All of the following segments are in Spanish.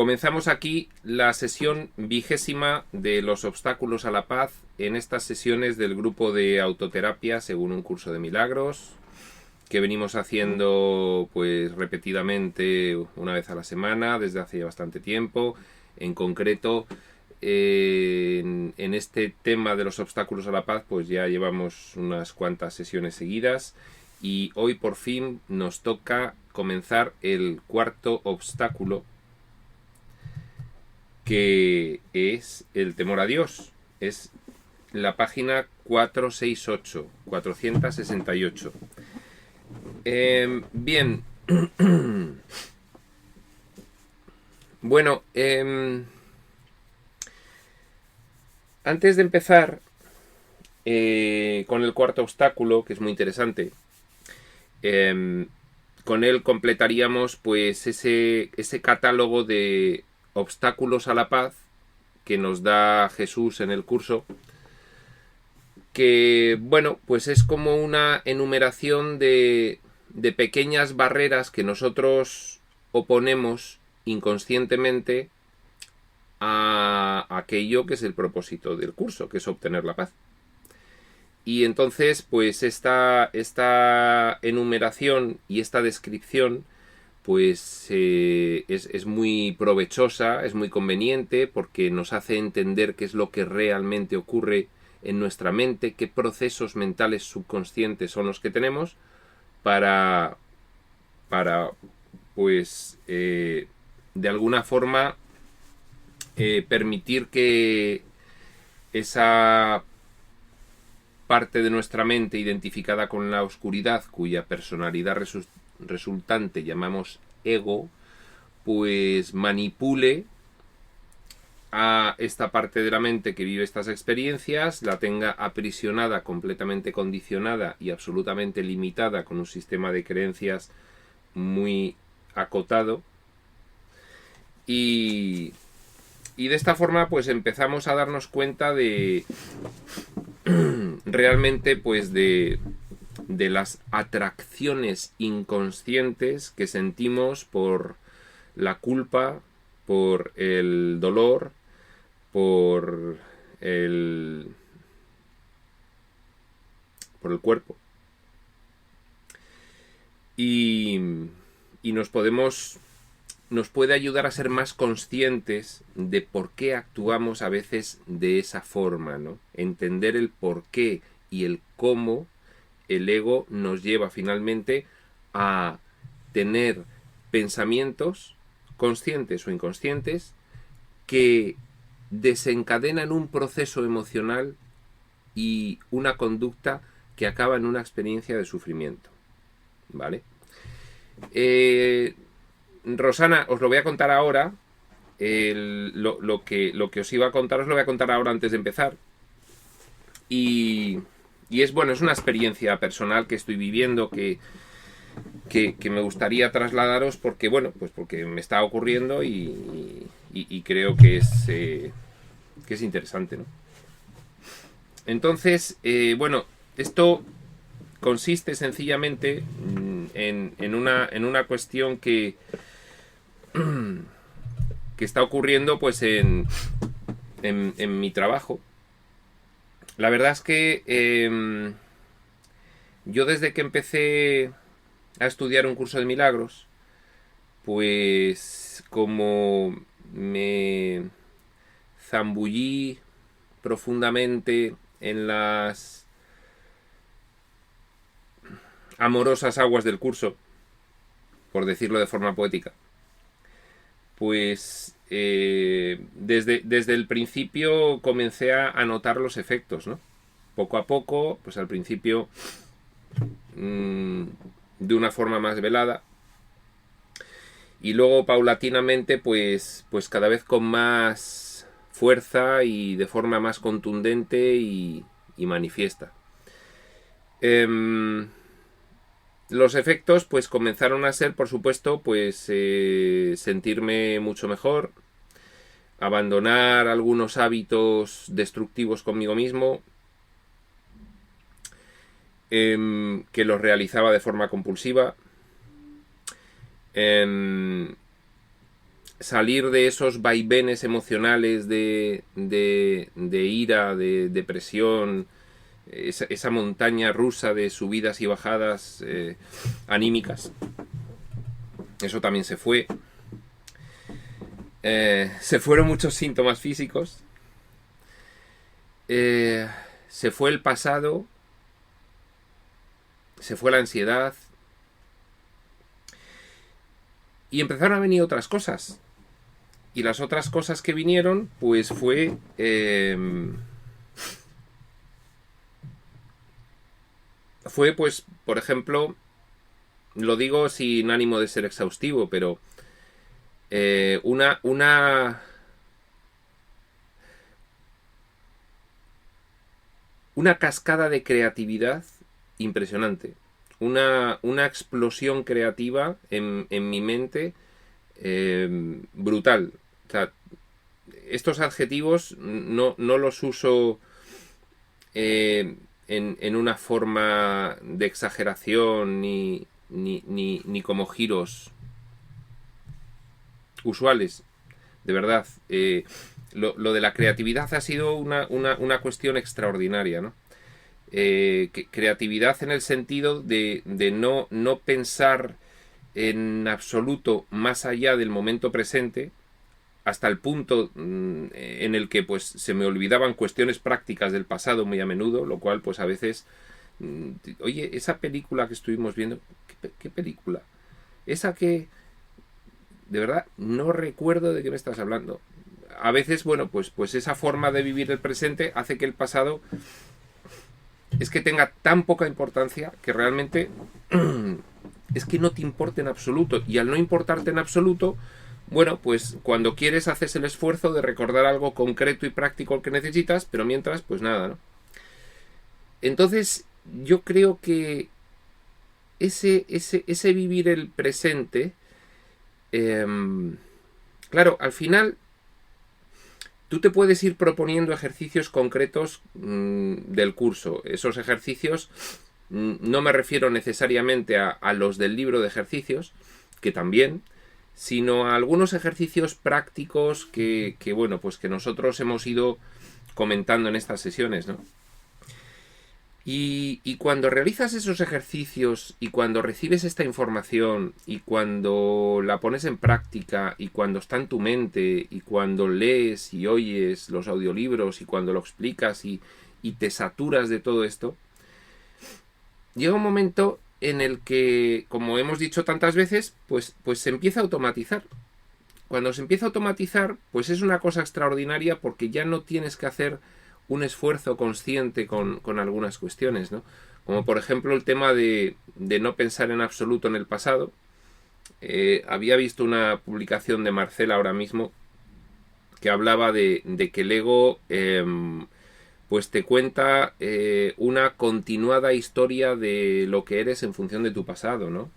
Comenzamos aquí la sesión 20ª de los obstáculos a la paz en estas sesiones del grupo de autoterapia según un curso de milagros que venimos haciendo pues repetidamente una vez a la semana desde hace ya bastante tiempo. En concreto, en este tema de los obstáculos a la paz pues ya llevamos unas cuantas sesiones seguidas y hoy por fin nos toca comenzar el cuarto obstáculo, que es el temor a Dios. Es la página 468. Bien. Bueno, antes de empezar con el cuarto obstáculo, que es muy interesante, con él completaríamos pues ese catálogo de obstáculos a la paz que nos da Jesús en el curso, que bueno, pues es como una enumeración de pequeñas barreras que nosotros oponemos inconscientemente a aquello que es el propósito del curso, que es obtener la paz. Y entonces pues esta enumeración y esta descripción pues es muy provechosa, es muy conveniente, porque nos hace entender qué es lo que realmente ocurre en nuestra mente, qué procesos mentales subconscientes son los que tenemos para pues de alguna forma permitir que esa parte de nuestra mente identificada con la oscuridad, cuya personalidad resultante llamamos ego, pues manipule a esta parte de la mente que vive estas experiencias, la tenga aprisionada, completamente condicionada y absolutamente limitada con un sistema de creencias muy acotado, y de esta forma pues empezamos a darnos cuenta de realmente pues de las atracciones inconscientes que sentimos por la culpa, por el dolor, por el cuerpo. Y nos puede ayudar a ser más conscientes de por qué actuamos a veces de esa forma, ¿no? Entender el por qué y el cómo el ego nos lleva finalmente a tener pensamientos conscientes o inconscientes que desencadenan un proceso emocional y una conducta que acaba en una experiencia de sufrimiento, ¿vale? Rosana, os lo voy a contar ahora. Lo que os iba a contar os lo voy a contar ahora antes de empezar. Y es bueno, es una experiencia personal que estoy viviendo que me gustaría trasladaros porque, bueno, pues porque me está ocurriendo y creo que es interesante, ¿no? Entonces, bueno, esto consiste sencillamente en una cuestión que está ocurriendo pues en mi trabajo. La verdad es que yo desde que empecé a estudiar un curso de milagros, pues como me zambullí profundamente en las amorosas aguas del curso, por decirlo de forma poética, pues desde el principio comencé a notar los efectos, ¿no? Poco a poco, pues al principio de una forma más velada, y luego paulatinamente pues cada vez con más fuerza y de forma más contundente y manifiesta. Los efectos pues comenzaron a ser, por supuesto, pues sentirme mucho mejor, abandonar algunos hábitos destructivos conmigo mismo, que los realizaba de forma compulsiva, salir de esos vaivenes emocionales de ira, de depresión, esa montaña rusa de subidas y bajadas anímicas. Eso también se fue. Se fueron muchos síntomas físicos. Se fue el pasado. Se fue la ansiedad. Y empezaron a venir otras cosas. Y las otras cosas que vinieron, pues fue... fue, pues, por ejemplo, lo digo sin ánimo de ser exhaustivo, pero una cascada de creatividad impresionante. Una explosión creativa en mi mente brutal. O sea, estos adjetivos no los uso en una forma de exageración ni como giros usuales. De verdad, lo de la creatividad ha sido una cuestión extraordinaria, ¿no? Creatividad en el sentido de no pensar en absoluto más allá del momento presente, hasta el punto en el que pues se me olvidaban cuestiones prácticas del pasado muy a menudo, lo cual pues a veces oye, esa película que estuvimos viendo, ¿qué película? Esa que de verdad no recuerdo de qué me estás hablando. A veces, bueno, pues esa forma de vivir el presente hace que el pasado es que tenga tan poca importancia que realmente es que no te importe en absoluto. Y al no importarte en absoluto, bueno, pues cuando quieres haces el esfuerzo de recordar algo concreto y práctico que necesitas, pero mientras, pues nada, ¿no? Entonces, yo creo que ese vivir el presente, claro, al final tú te puedes ir proponiendo ejercicios concretos del curso. Esos ejercicios no me refiero necesariamente a los del libro de ejercicios, que también, sino a algunos ejercicios prácticos que bueno, pues que nosotros hemos ido comentando en estas sesiones, ¿no? Y cuando realizas esos ejercicios y cuando recibes esta información y cuando la pones en práctica y cuando está en tu mente y cuando lees y oyes los audiolibros y cuando lo explicas y te saturas de todo esto, llega un momento en el que, como hemos dicho tantas veces, pues se empieza a automatizar. Cuando se empieza a automatizar, pues es una cosa extraordinaria porque ya no tienes que hacer un esfuerzo consciente con algunas cuestiones, ¿no? Como por ejemplo el tema de no pensar en absoluto en el pasado. Había visto una publicación de Marcela ahora mismo que hablaba de que el ego pues te cuenta una continuada historia de lo que eres en función de tu pasado, ¿no?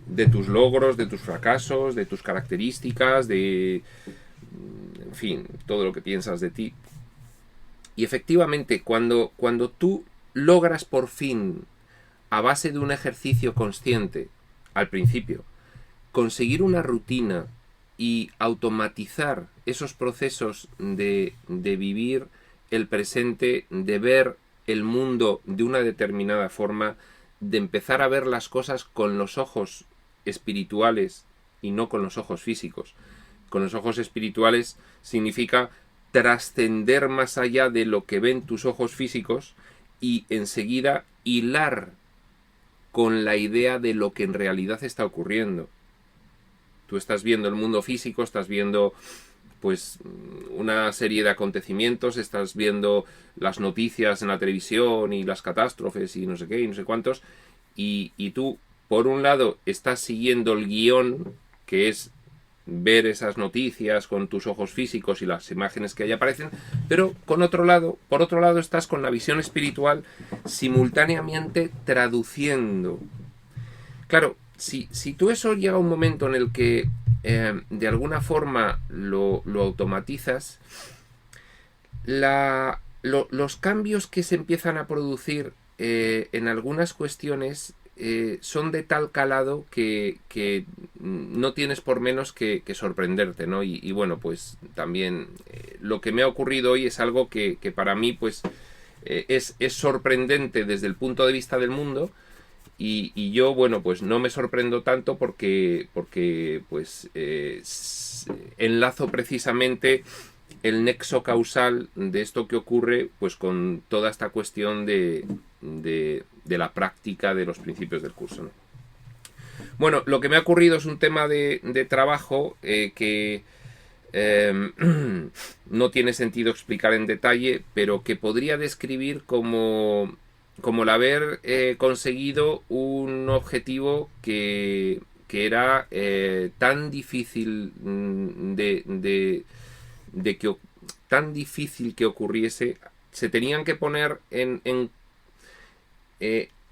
De tus logros, de tus fracasos, de tus características, en fin, todo lo que piensas de ti. Y efectivamente, cuando tú logras por fin, a base de un ejercicio consciente, al principio, conseguir una rutina y automatizar esos procesos de vivir el presente, de ver el mundo de una determinada forma, de empezar a ver las cosas con los ojos espirituales y no con los ojos físicos. Con los ojos espirituales significa trascender más allá de lo que ven tus ojos físicos y enseguida hilar con la idea de lo que en realidad está ocurriendo. Tú estás viendo el mundo físico, estás viendo pues una serie de acontecimientos, estás viendo las noticias en la televisión y las catástrofes y no sé qué y no sé cuántos, y tú por un lado estás siguiendo el guión, que es ver esas noticias con tus ojos físicos y las imágenes que ahí aparecen, pero por otro lado estás con la visión espiritual simultáneamente traduciendo. Claro, si tú eso llega a un momento en el que de alguna forma lo automatizas, los cambios que se empiezan a producir en algunas cuestiones son de tal calado que no tienes por menos que sorprenderte, ¿no? Y bueno, pues también lo que me ha ocurrido hoy es algo que para mí pues es sorprendente desde el punto de vista del mundo. Y yo, bueno, pues no me sorprendo tanto porque pues enlazo precisamente el nexo causal de esto que ocurre pues con toda esta cuestión de la práctica de los principios del curso, ¿no? Bueno, lo que me ha ocurrido es un tema de trabajo que no tiene sentido explicar en detalle, pero que podría describir como el haber conseguido un objetivo que era tan difícil tan difícil que ocurriese. Se tenían que poner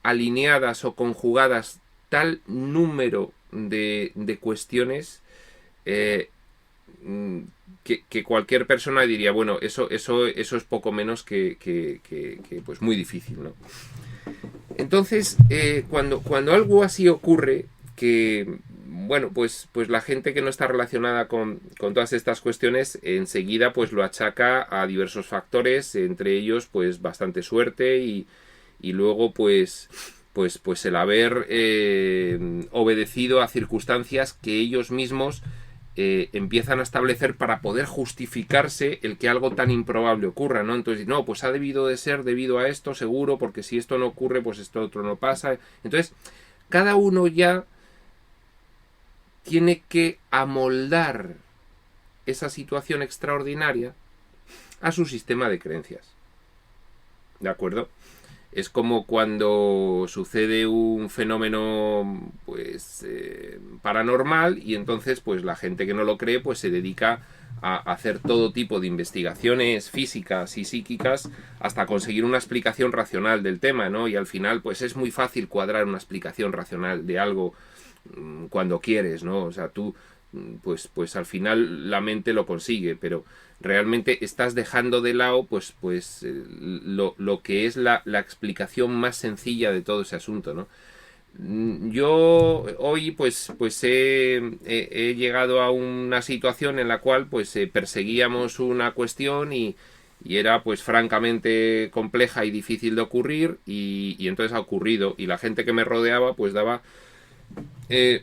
alineadas o conjugadas tal número de cuestiones que cualquier persona diría, bueno, eso es poco menos que pues muy difícil, ¿no? Entonces, cuando algo así ocurre, que bueno, pues la gente que no está relacionada con todas estas cuestiones enseguida pues lo achaca a diversos factores, entre ellos pues bastante suerte y luego pues el haber obedecido a circunstancias que ellos mismos empiezan a establecer para poder justificarse el que algo tan improbable ocurra, ¿no? Entonces, no, pues ha debido de ser debido a esto, seguro, porque si esto no ocurre, pues esto otro no pasa. Entonces, cada uno ya tiene que amoldar esa situación extraordinaria a su sistema de creencias. ¿De acuerdo? Es como cuando sucede un fenómeno pues paranormal y entonces pues la gente que no lo cree pues se dedica a hacer todo tipo de investigaciones físicas y psíquicas hasta conseguir una explicación racional del tema, ¿no? Y al final pues es muy fácil cuadrar una explicación racional de algo cuando quieres, ¿no? O sea, tú pues al final la mente lo consigue, pero realmente estás dejando de lado pues lo que es la explicación más sencilla de todo ese asunto, ¿no? Yo hoy pues he llegado a una situación en la cual pues perseguíamos una cuestión y era pues francamente compleja y difícil de ocurrir y entonces ha ocurrido y la gente que me rodeaba pues daba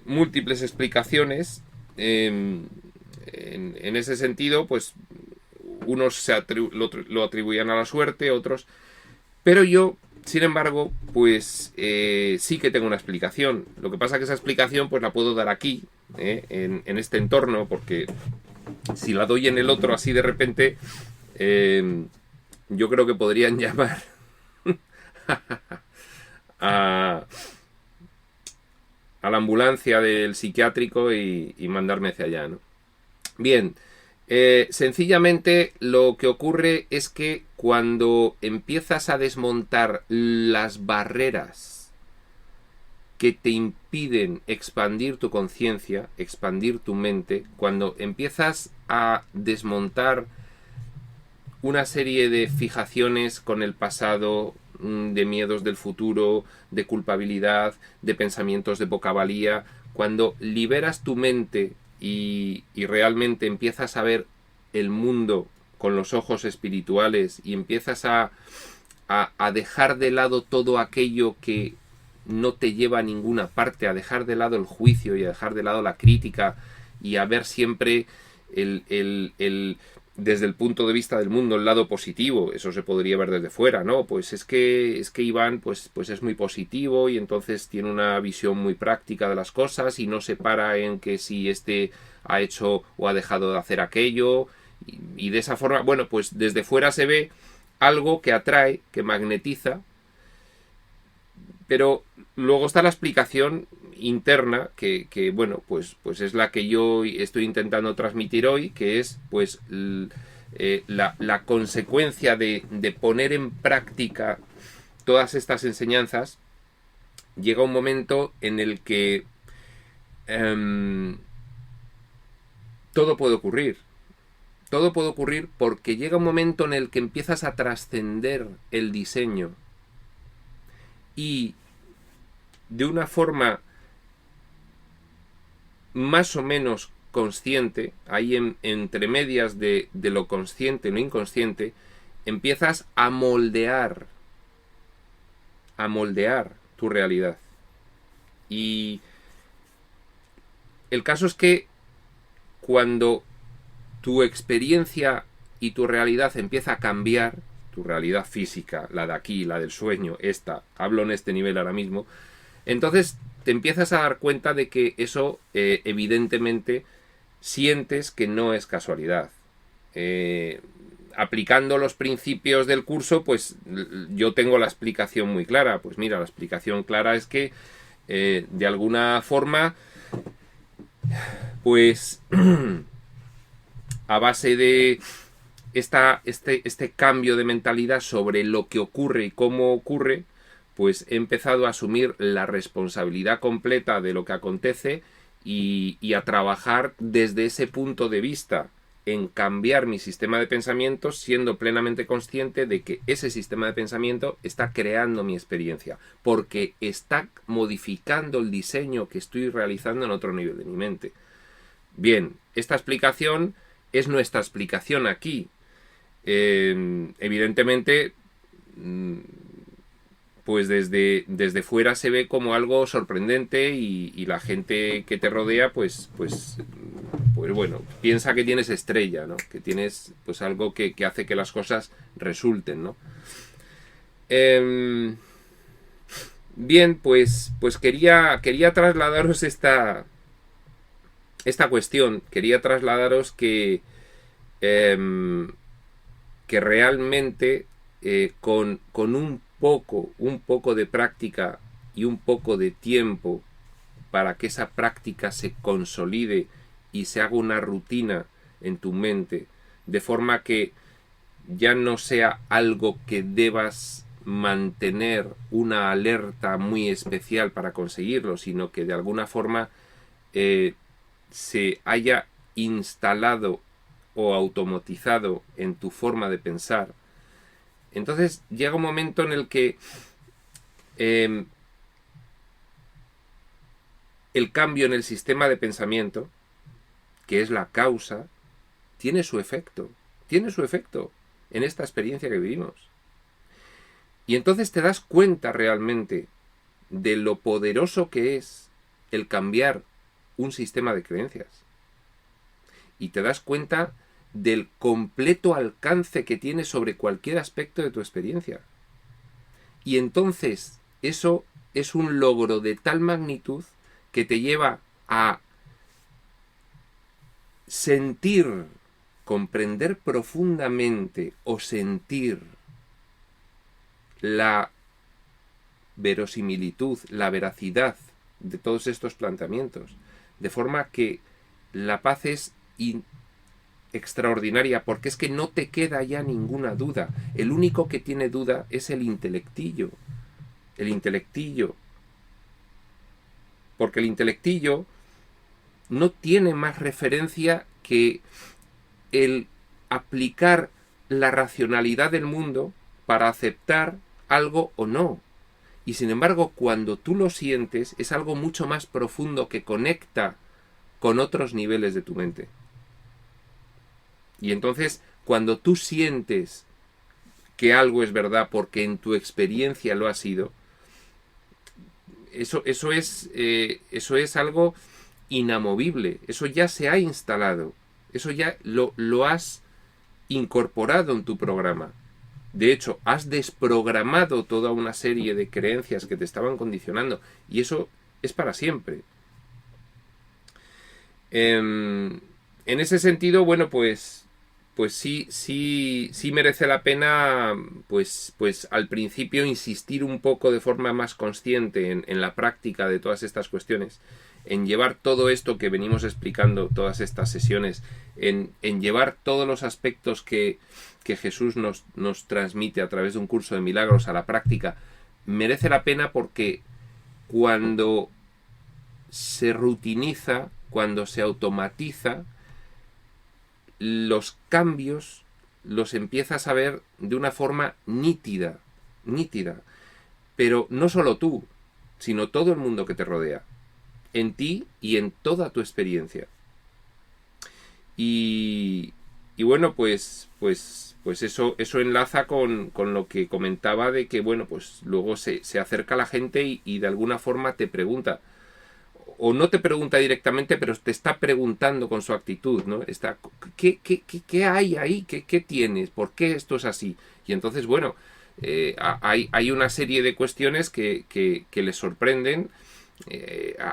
múltiples explicaciones en ese sentido, pues unos lo atribuían a la suerte, otros, pero yo, sin embargo, pues sí que tengo una explicación. Lo que pasa es que esa explicación pues la puedo dar aquí, en este entorno, porque si la doy en el otro así de repente, yo creo que podrían llamar a la ambulancia del psiquiátrico y mandarme hacia allá, ¿no? Bien, sencillamente lo que ocurre es que cuando empiezas a desmontar las barreras que te impiden expandir tu conciencia, expandir tu mente, cuando empiezas a desmontar una serie de fijaciones con el pasado, de miedos del futuro, de culpabilidad, de pensamientos de poca valía, cuando liberas tu mente y realmente empiezas a ver el mundo con los ojos espirituales y empiezas a dejar de lado todo aquello que no te lleva a ninguna parte, a dejar de lado el juicio y a dejar de lado la crítica y a ver siempre desde el punto de vista del mundo el lado positivo. Eso se podría ver desde fuera, ¿no? Pues es que Iván pues es muy positivo y entonces tiene una visión muy práctica de las cosas y no se para en que si ha hecho o ha dejado de hacer aquello y de esa forma, bueno, pues desde fuera se ve algo que atrae, que magnetiza, pero luego está la explicación interna que bueno, pues es la que yo estoy intentando transmitir hoy, que es pues la consecuencia de poner en práctica todas estas enseñanzas. Llega un momento en el que todo puede ocurrir. Todo puede ocurrir porque llega un momento en el que empiezas a trascender el diseño y de una forma más o menos consciente, ahí entre medias de lo consciente y lo inconsciente, empiezas a moldear tu realidad. Y el caso es que cuando tu experiencia y tu realidad empieza a cambiar, tu realidad física, la de aquí, la del sueño, hablo en este nivel ahora mismo, entonces te empiezas a dar cuenta de que eso evidentemente sientes que no es casualidad. Aplicando los principios del curso, pues yo tengo la explicación muy clara. Pues mira, la explicación clara es que de alguna forma, pues a base de este cambio de mentalidad sobre lo que ocurre y cómo ocurre, pues he empezado a asumir la responsabilidad completa de lo que acontece y a trabajar desde ese punto de vista en cambiar mi sistema de pensamiento, siendo plenamente consciente de que ese sistema de pensamiento está creando mi experiencia, porque está modificando el diseño que estoy realizando en otro nivel de mi mente. Bien, esta explicación es nuestra explicación aquí. Evidentemente, pues desde fuera se ve como algo sorprendente y la gente que te rodea, pues bueno, piensa que tienes estrella, ¿no? Que tienes pues algo que hace que las cosas resulten, ¿no? Bien, pues quería trasladaros esta cuestión. Quería trasladaros que realmente con un poco de práctica y un poco de tiempo para que esa práctica se consolide y se haga una rutina en tu mente, de forma que ya no sea algo que debas mantener una alerta muy especial para conseguirlo, sino que de alguna forma se haya instalado o automatizado en tu forma de pensar. Entonces llega un momento en el que el cambio en el sistema de pensamiento, que es la causa, tiene su efecto en esta experiencia que vivimos. Y entonces te das cuenta realmente de lo poderoso que es el cambiar un sistema de creencias. Y te das cuenta del completo alcance que tiene sobre cualquier aspecto de tu experiencia. Y entonces eso es un logro de tal magnitud que te lleva a sentir, comprender profundamente o sentir la verosimilitud, la veracidad de todos estos planteamientos, de forma que la paz es extraordinaria, porque es que no te queda ya ninguna duda. El único que tiene duda es el intelectillo, porque el intelectillo no tiene más referencia que el aplicar la racionalidad del mundo para aceptar algo o no. Y sin embargo, cuando tú lo sientes, es algo mucho más profundo que conecta con otros niveles de tu mente. Y entonces, cuando tú sientes que algo es verdad porque en tu experiencia lo ha sido, eso es algo inamovible. Eso ya se ha instalado. Eso ya lo has incorporado en tu programa. De hecho, has desprogramado toda una serie de creencias que te estaban condicionando. Y eso es para siempre. En ese sentido, bueno, pues sí merece la pena, pues al principio insistir un poco de forma más consciente en la práctica de todas estas cuestiones, en llevar todo esto que venimos explicando, todas estas sesiones, en llevar todos los aspectos que Jesús nos transmite a través de un curso de milagros a la práctica. Merece la pena porque cuando se rutiniza, cuando se automatiza, los cambios los empiezas a ver de una forma nítida. Pero no solo tú, sino todo el mundo que te rodea. en ti y en toda tu experiencia. Y bueno, pues eso enlaza con lo que comentaba de que, bueno, pues luego se acerca la gente y de alguna forma te pregunta, o no te pregunta directamente, pero te está preguntando con su actitud, ¿no? ¿Qué hay ahí? ¿Qué tienes? ¿Por qué esto es así? Y entonces, bueno, hay una serie de cuestiones que les sorprenden.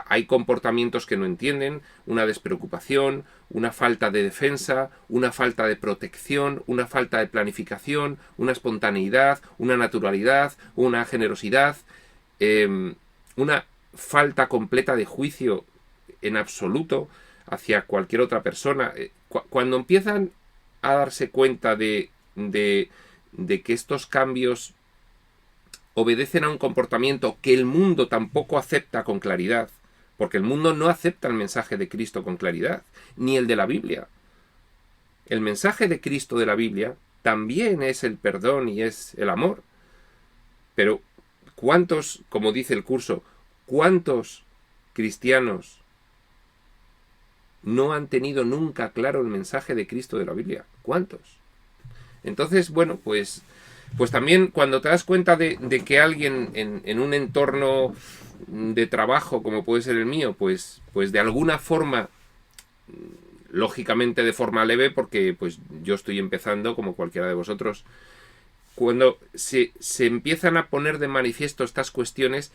Hay comportamientos que no entienden, una despreocupación, una falta de defensa, una falta de protección, una falta de planificación, una espontaneidad, una naturalidad, una generosidad, una falta completa de juicio en absoluto hacia cualquier otra persona. Cuando empiezan a darse cuenta de que estos cambios obedecen a un comportamiento que el mundo tampoco acepta con claridad, porque el mundo no acepta el mensaje de Cristo con claridad, ni el de la Biblia. El mensaje de Cristo de la Biblia también es el perdón y es el amor. Pero ¿cuántos, como dice el curso, cuántos cristianos no han tenido nunca claro el mensaje de Cristo de la Biblia? ¿Cuántos? Entonces, bueno, pues también cuando te das cuenta de que alguien en un entorno de trabajo como puede ser el mío, pues de alguna forma, lógicamente de forma leve, porque pues yo estoy empezando como cualquiera de vosotros, cuando se empiezan a poner de manifiesto estas cuestiones,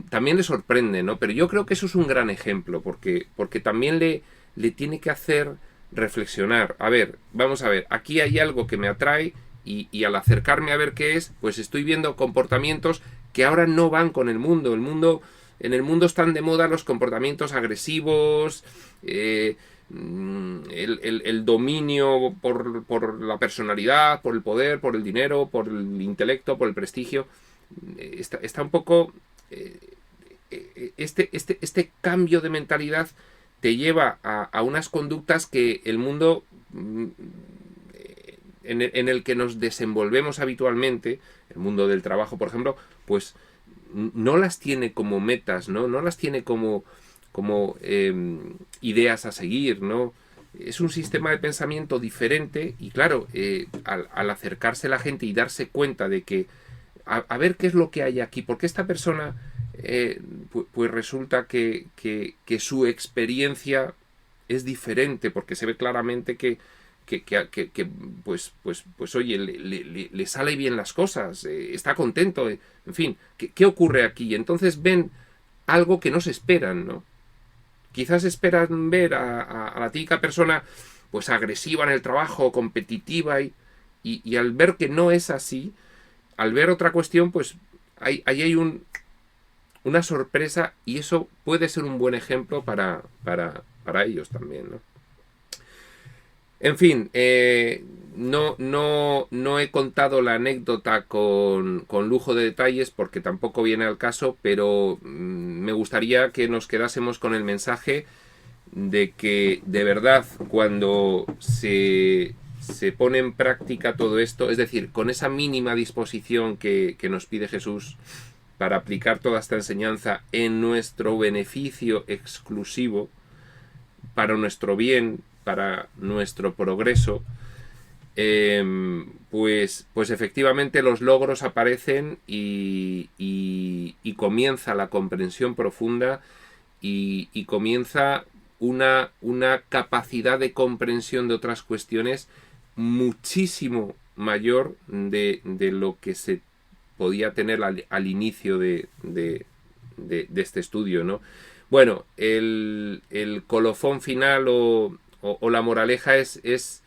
también le sorprende, ¿no? Pero yo creo que eso es un gran ejemplo, porque también le tiene que hacer reflexionar. A ver, vamos a ver, aquí hay algo que me atrae y al acercarme a ver qué es, pues estoy viendo comportamientos que ahora no van con el mundo. En el mundo están de moda los comportamientos agresivos, el dominio por la personalidad, por el poder, por el dinero, por el intelecto, por el prestigio. Está un poco... Este cambio de mentalidad te lleva a unas conductas que el mundo en el que nos desenvolvemos habitualmente, el mundo del trabajo, por ejemplo, pues no las tiene como metas, no las tiene como ideas a seguir, ¿no? Es un sistema de pensamiento diferente y claro, al acercarse la gente y darse cuenta de que a ver qué es lo que hay aquí, porque esta persona pues resulta que su experiencia es diferente, porque se ve claramente que pues oye, le sale bien las cosas, está contento, en fin, ¿qué ocurre aquí? Y entonces ven algo que no se esperan, ¿no? Quizás esperan ver a la típica persona pues agresiva en el trabajo, competitiva y al ver que no es así, al ver otra cuestión, pues ahí hay una sorpresa y eso puede ser un buen ejemplo para ellos también, ¿no? En fin, no he contado la anécdota con lujo de detalles porque tampoco viene al caso, pero me gustaría que nos quedásemos con el mensaje de que de verdad cuando se pone en práctica todo esto, es decir, con esa mínima disposición que nos pide Jesús para aplicar toda esta enseñanza en nuestro beneficio exclusivo, para nuestro bien, para nuestro progreso, pues efectivamente los logros aparecen y comienza la comprensión profunda y comienza una capacidad de comprensión de otras cuestiones muchísimo mayor de lo que se podía tener al inicio de este estudio, ¿no? Bueno, el colofón final o la moraleja es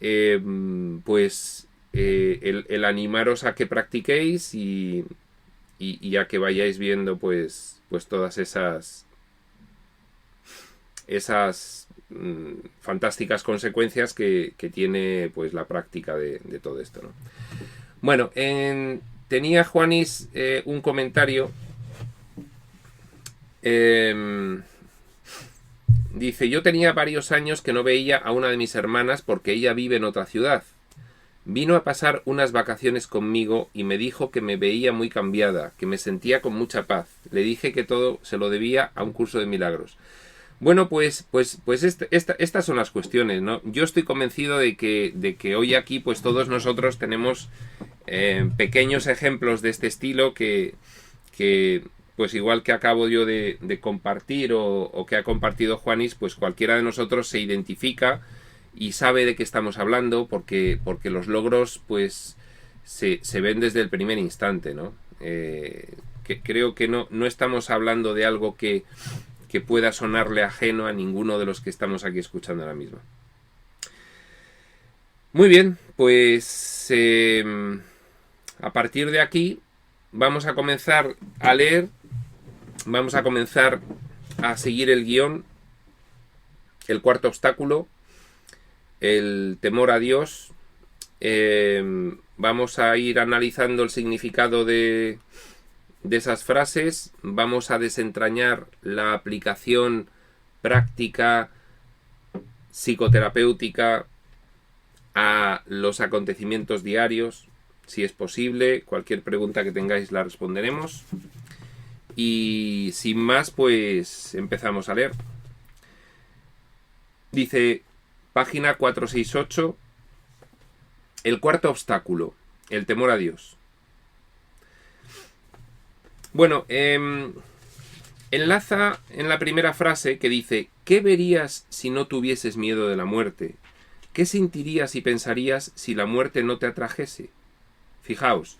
el animaros a que practiquéis y a que vayáis viendo pues todas esas fantásticas consecuencias que tiene pues la práctica de todo esto, ¿no? Bueno, tenía Juanis un comentario. Dice, yo tenía varios años que no veía a una de mis hermanas porque ella vive en otra ciudad. Vino a pasar unas vacaciones conmigo y me dijo que me veía muy cambiada, que me sentía con mucha paz. Le dije que todo se lo debía a un curso de milagros. Bueno, pues estas son las cuestiones, ¿no? Yo estoy convencido de que hoy aquí, pues todos nosotros tenemos pequeños ejemplos de este estilo que pues igual que acabo yo de compartir o que ha compartido Juanis, pues cualquiera de nosotros se identifica y sabe de qué estamos hablando porque los logros, pues, se ven desde el primer instante, ¿no? Que creo que no estamos hablando de algo que pueda sonarle ajeno a ninguno de los que estamos aquí escuchando ahora mismo. Muy bien, pues a partir de aquí vamos a comenzar a leer, vamos a comenzar a seguir el guión, el cuarto obstáculo, el temor a Dios. Vamos a ir analizando el significado de esas frases, vamos a desentrañar la aplicación práctica psicoterapéutica a los acontecimientos diarios, si es posible. Cualquier pregunta que tengáis la responderemos. Y sin más, pues empezamos a leer. Dice, página 468, el cuarto obstáculo, el temor a Dios. Bueno, enlaza en la primera frase que dice, ¿qué verías si no tuvieses miedo de la muerte? ¿Qué sentirías y pensarías si la muerte no te atrajese? Fijaos,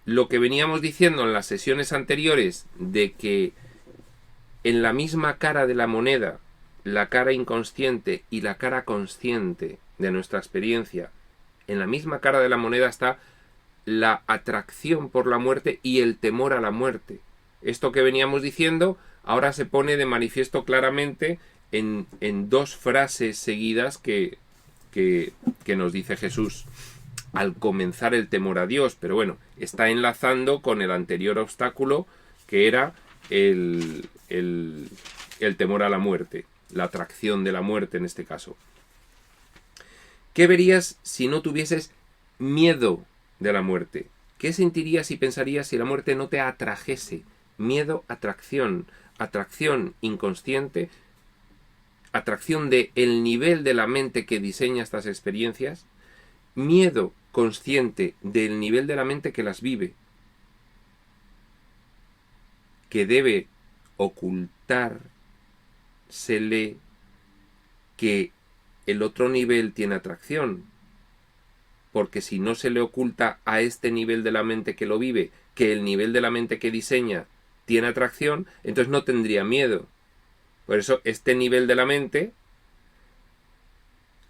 lo que veníamos diciendo en las sesiones anteriores de que en la misma cara de la moneda, la cara inconsciente y la cara consciente de nuestra experiencia, en la misma cara de la moneda está la atracción por la muerte y el temor a la muerte. Esto que veníamos diciendo ahora se pone de manifiesto claramente en dos frases seguidas que nos dice Jesús al comenzar el temor a Dios. Pero bueno, está enlazando con el anterior obstáculo que era el temor a la muerte, la atracción de la muerte en este caso. ¿Qué verías si no tuvieses miedo de la muerte? ¿Qué sentirías y pensarías si la muerte no te atrajese? Miedo, atracción, atracción inconsciente, atracción de el nivel de la mente que diseña estas experiencias, miedo consciente del nivel de la mente que las vive, que debe ocultársele que el otro nivel tiene atracción, porque si no se le oculta a este nivel de la mente que lo vive, que el nivel de la mente que diseña tiene atracción, entonces no tendría miedo. Por eso este nivel de la mente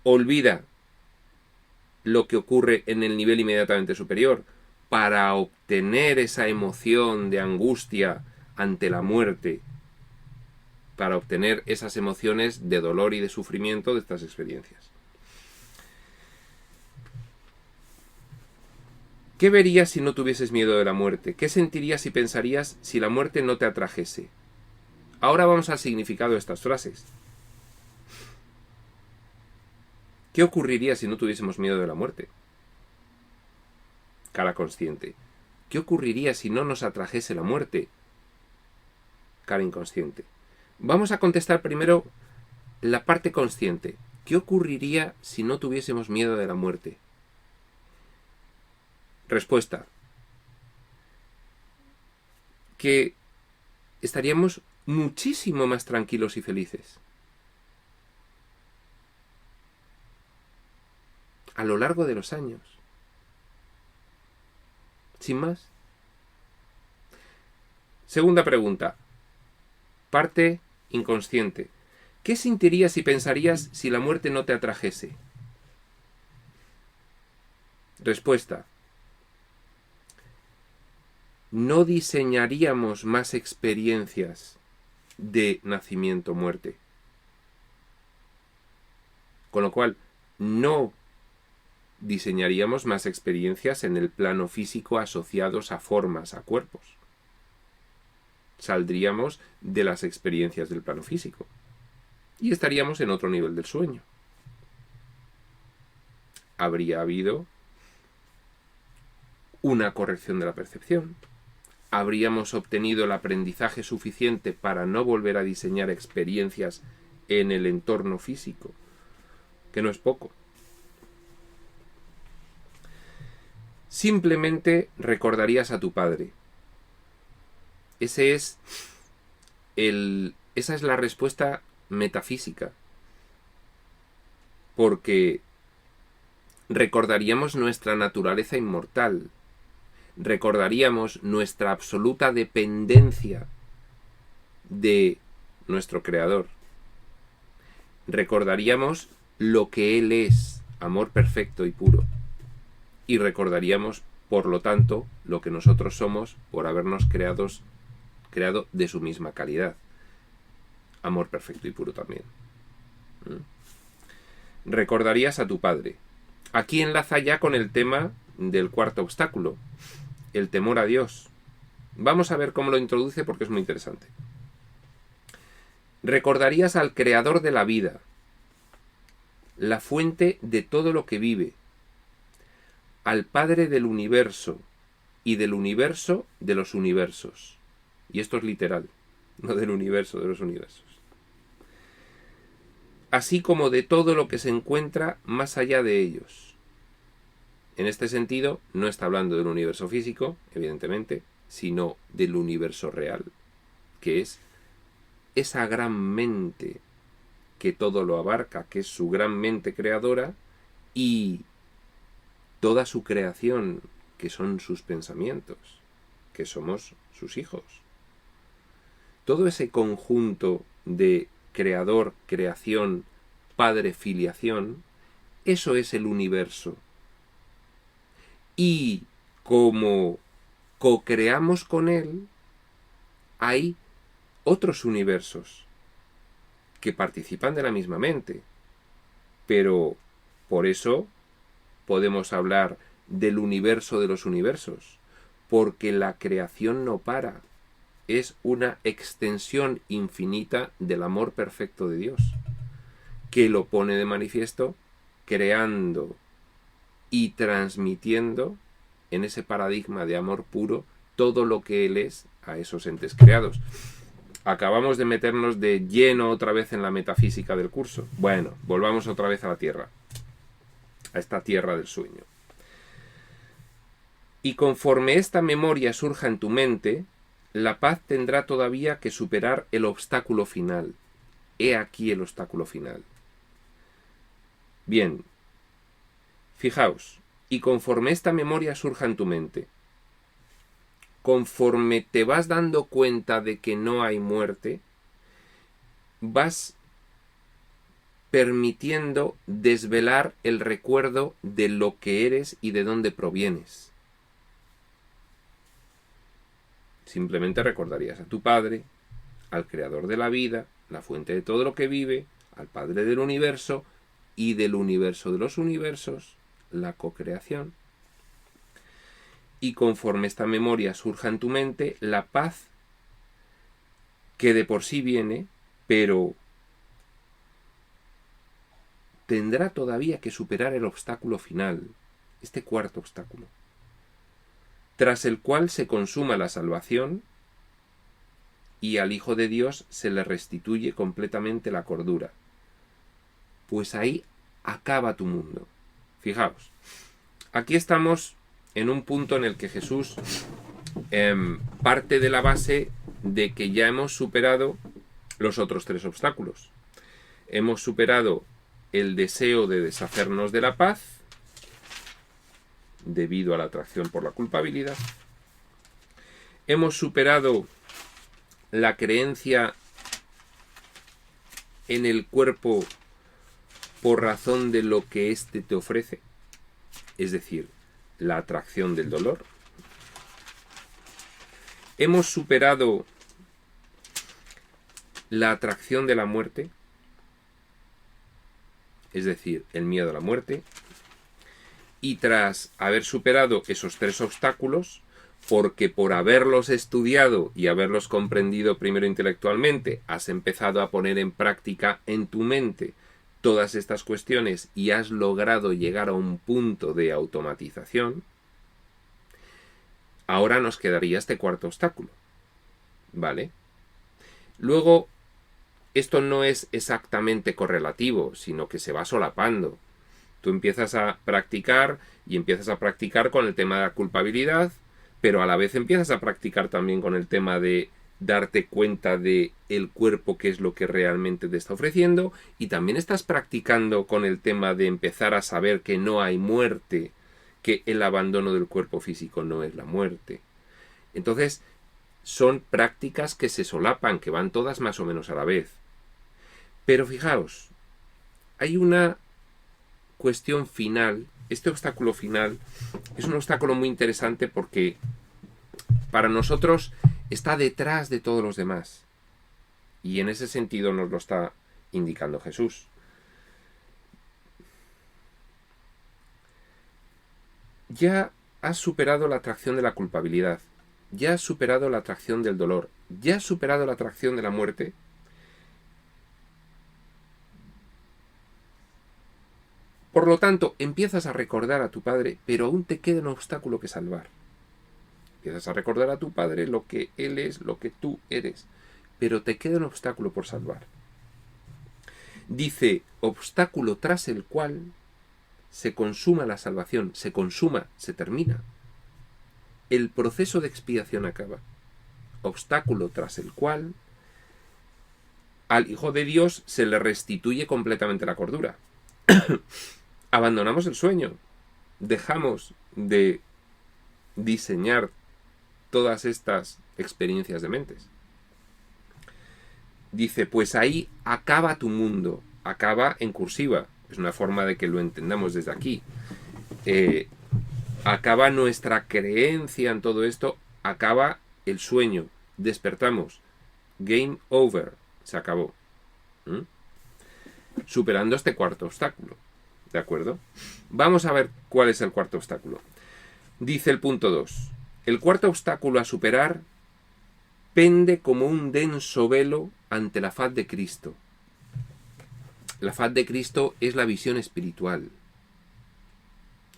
olvida lo que ocurre en el nivel inmediatamente superior para obtener esa emoción de angustia ante la muerte, para obtener esas emociones de dolor y de sufrimiento de estas experiencias. ¿Qué verías si no tuvieses miedo de la muerte? ¿Qué sentirías y pensarías si la muerte no te atrajese? Ahora vamos al significado de estas frases. ¿Qué ocurriría si no tuviésemos miedo de la muerte? Cara consciente. ¿Qué ocurriría si no nos atrajese la muerte? Cara inconsciente. Vamos a contestar primero la parte consciente. ¿Qué ocurriría si no tuviésemos miedo de la muerte? Respuesta. Que estaríamos muchísimo más tranquilos y felices. A lo largo de los años. Sin más. Segunda pregunta. Parte inconsciente. ¿Qué sentirías y pensarías si la muerte no te atrajese? Respuesta. No diseñaríamos más experiencias de nacimiento-muerte. Con lo cual, no diseñaríamos más experiencias en el plano físico asociados a formas, a cuerpos. Saldríamos de las experiencias del plano físico y estaríamos en otro nivel del sueño. Habría habido una corrección de la percepción. Habríamos obtenido el aprendizaje suficiente para no volver a diseñar experiencias en el entorno físico, que no es poco. Simplemente recordarías a tu padre. Esa es la respuesta metafísica. Porque recordaríamos nuestra naturaleza inmortal. Recordaríamos nuestra absoluta dependencia de nuestro Creador. Recordaríamos lo que Él es, amor perfecto y puro. Y recordaríamos, por lo tanto, lo que nosotros somos por habernos creado de su misma calidad. Amor perfecto y puro también. Recordarías a tu padre. Aquí enlaza ya con el tema del cuarto obstáculo, el temor a Dios. Vamos a ver cómo lo introduce porque es muy interesante. Recordarías al creador de la vida, la fuente de todo lo que vive, al Padre del universo y del universo de los universos. Y esto es literal, no del universo de los universos. Así como de todo lo que se encuentra más allá de ellos. En este sentido, no está hablando del universo físico, evidentemente, sino del universo real, que es esa gran mente que todo lo abarca, que es su gran mente creadora, y toda su creación, que son sus pensamientos, que somos sus hijos. Todo ese conjunto de creador, creación, padre, filiación, eso es el universo. Y como co-creamos con él, hay otros universos que participan de la misma mente. Pero por eso podemos hablar del universo de los universos, porque la creación no para, es una extensión infinita del amor perfecto de Dios, que lo pone de manifiesto creando y transmitiendo en ese paradigma de amor puro todo lo que Él es a esos entes creados. Acabamos de meternos de lleno otra vez en la metafísica del curso. Bueno, volvamos otra vez a la Tierra, a esta tierra del sueño. Y conforme esta memoria surja en tu mente, la paz tendrá todavía que superar el obstáculo final. He aquí el obstáculo final. Bien, fijaos, y conforme esta memoria surja en tu mente, conforme te vas dando cuenta de que no hay muerte, vas permitiendo desvelar el recuerdo de lo que eres y de dónde provienes. Simplemente recordarías a tu padre, al creador de la vida, la fuente de todo lo que vive, al Padre del universo y del universo de los universos, la cocreación. Y conforme esta memoria surja en tu mente, la paz que de por sí viene, pero tendrá todavía que superar el obstáculo final, este cuarto obstáculo, tras el cual se consuma la salvación y al Hijo de Dios se le restituye completamente la cordura. Pues ahí acaba tu mundo. Fijaos, aquí estamos en un punto en el que Jesús parte de la base de que ya hemos superado los otros tres obstáculos. Hemos superado el deseo de deshacernos de la paz debido a la atracción por la culpabilidad. Hemos superado la creencia en el cuerpo por razón de lo que éste te ofrece, es decir, la atracción del dolor. Hemos superado la atracción de la muerte, es decir, el miedo a la muerte. Y tras haber superado esos tres obstáculos, porque por haberlos estudiado y haberlos comprendido primero intelectualmente, has empezado a poner en práctica en tu mente todas estas cuestiones y has logrado llegar a un punto de automatización, Ahora nos quedaría este cuarto obstáculo, ¿vale? Luego, esto no es exactamente correlativo, sino que se va solapando. Tú empiezas a practicar y empiezas a practicar con el tema de la culpabilidad, pero a la vez empiezas a practicar también con el tema de darte cuenta de el cuerpo, que es lo que realmente te está ofreciendo, y también estás practicando con el tema de empezar a saber que no hay muerte, que el abandono del cuerpo físico no es la muerte. Entonces, son prácticas que se solapan, que van todas más o menos a la vez. Pero fijaos, hay una cuestión final. Este obstáculo final es un obstáculo muy interesante porque para nosotros está detrás de todos los demás. Y en ese sentido nos lo está indicando Jesús. Ya has superado la atracción de la culpabilidad, ya has superado la atracción del dolor, ya has superado la atracción de la muerte. Por lo tanto, empiezas a recordar a tu padre, pero aún te queda un obstáculo que salvar. Empiezas a recordar a tu padre lo que él es, lo que tú eres, pero te queda un obstáculo por salvar. Dice, obstáculo tras el cual se consuma la salvación, se consuma, se termina. El proceso de expiación acaba. Obstáculo tras el cual al Hijo de Dios se le restituye completamente la cordura. Abandonamos el sueño, dejamos de diseñar todas estas experiencias de mentes. Dice, pues ahí acaba tu mundo, acaba en cursiva, es una forma de que lo entendamos desde aquí. Acaba nuestra creencia en todo esto, acaba el sueño, despertamos, game over, se acabó. Superando este cuarto obstáculo. ¿De acuerdo? Vamos a ver cuál es el cuarto obstáculo. Dice el punto 2. El cuarto obstáculo a superar pende como un denso velo ante la faz de Cristo. La faz de Cristo es la visión espiritual.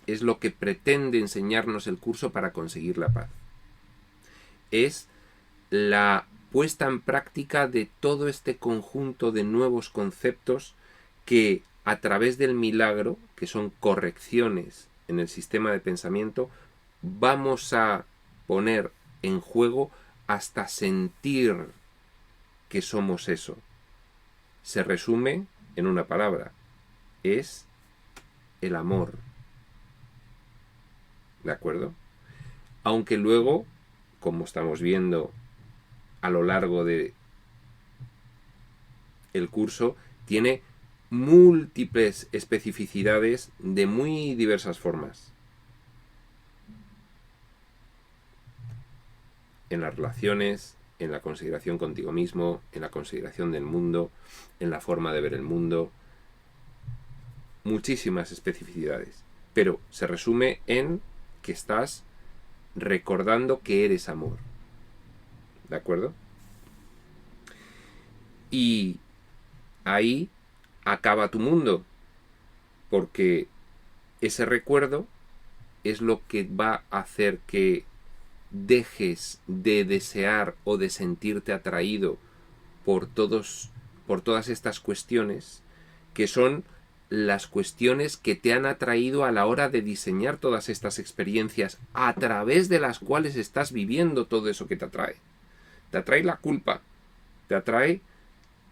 Es lo que pretende enseñarnos el curso para conseguir la paz. Es la puesta en práctica de todo este conjunto de nuevos conceptos que a través del milagro, que son correcciones en el sistema de pensamiento, vamos a poner en juego hasta sentir que somos eso. Se resume en una palabra, es el amor. ¿De acuerdo? Aunque luego, como estamos viendo a lo largo de el curso, tiene múltiples especificidades de muy diversas formas. En las relaciones, en la consideración contigo mismo, en la consideración del mundo, en la forma de ver el mundo. Muchísimas especificidades. Pero se resume en que estás recordando que eres amor. ¿De acuerdo? Y ahí acaba tu mundo, porque ese recuerdo es lo que va a hacer que dejes de desear o de sentirte atraído por todas estas cuestiones, que son las cuestiones que te han atraído a la hora de diseñar todas estas experiencias a través de las cuales estás viviendo todo eso que te atrae. Te atrae la culpa, te atrae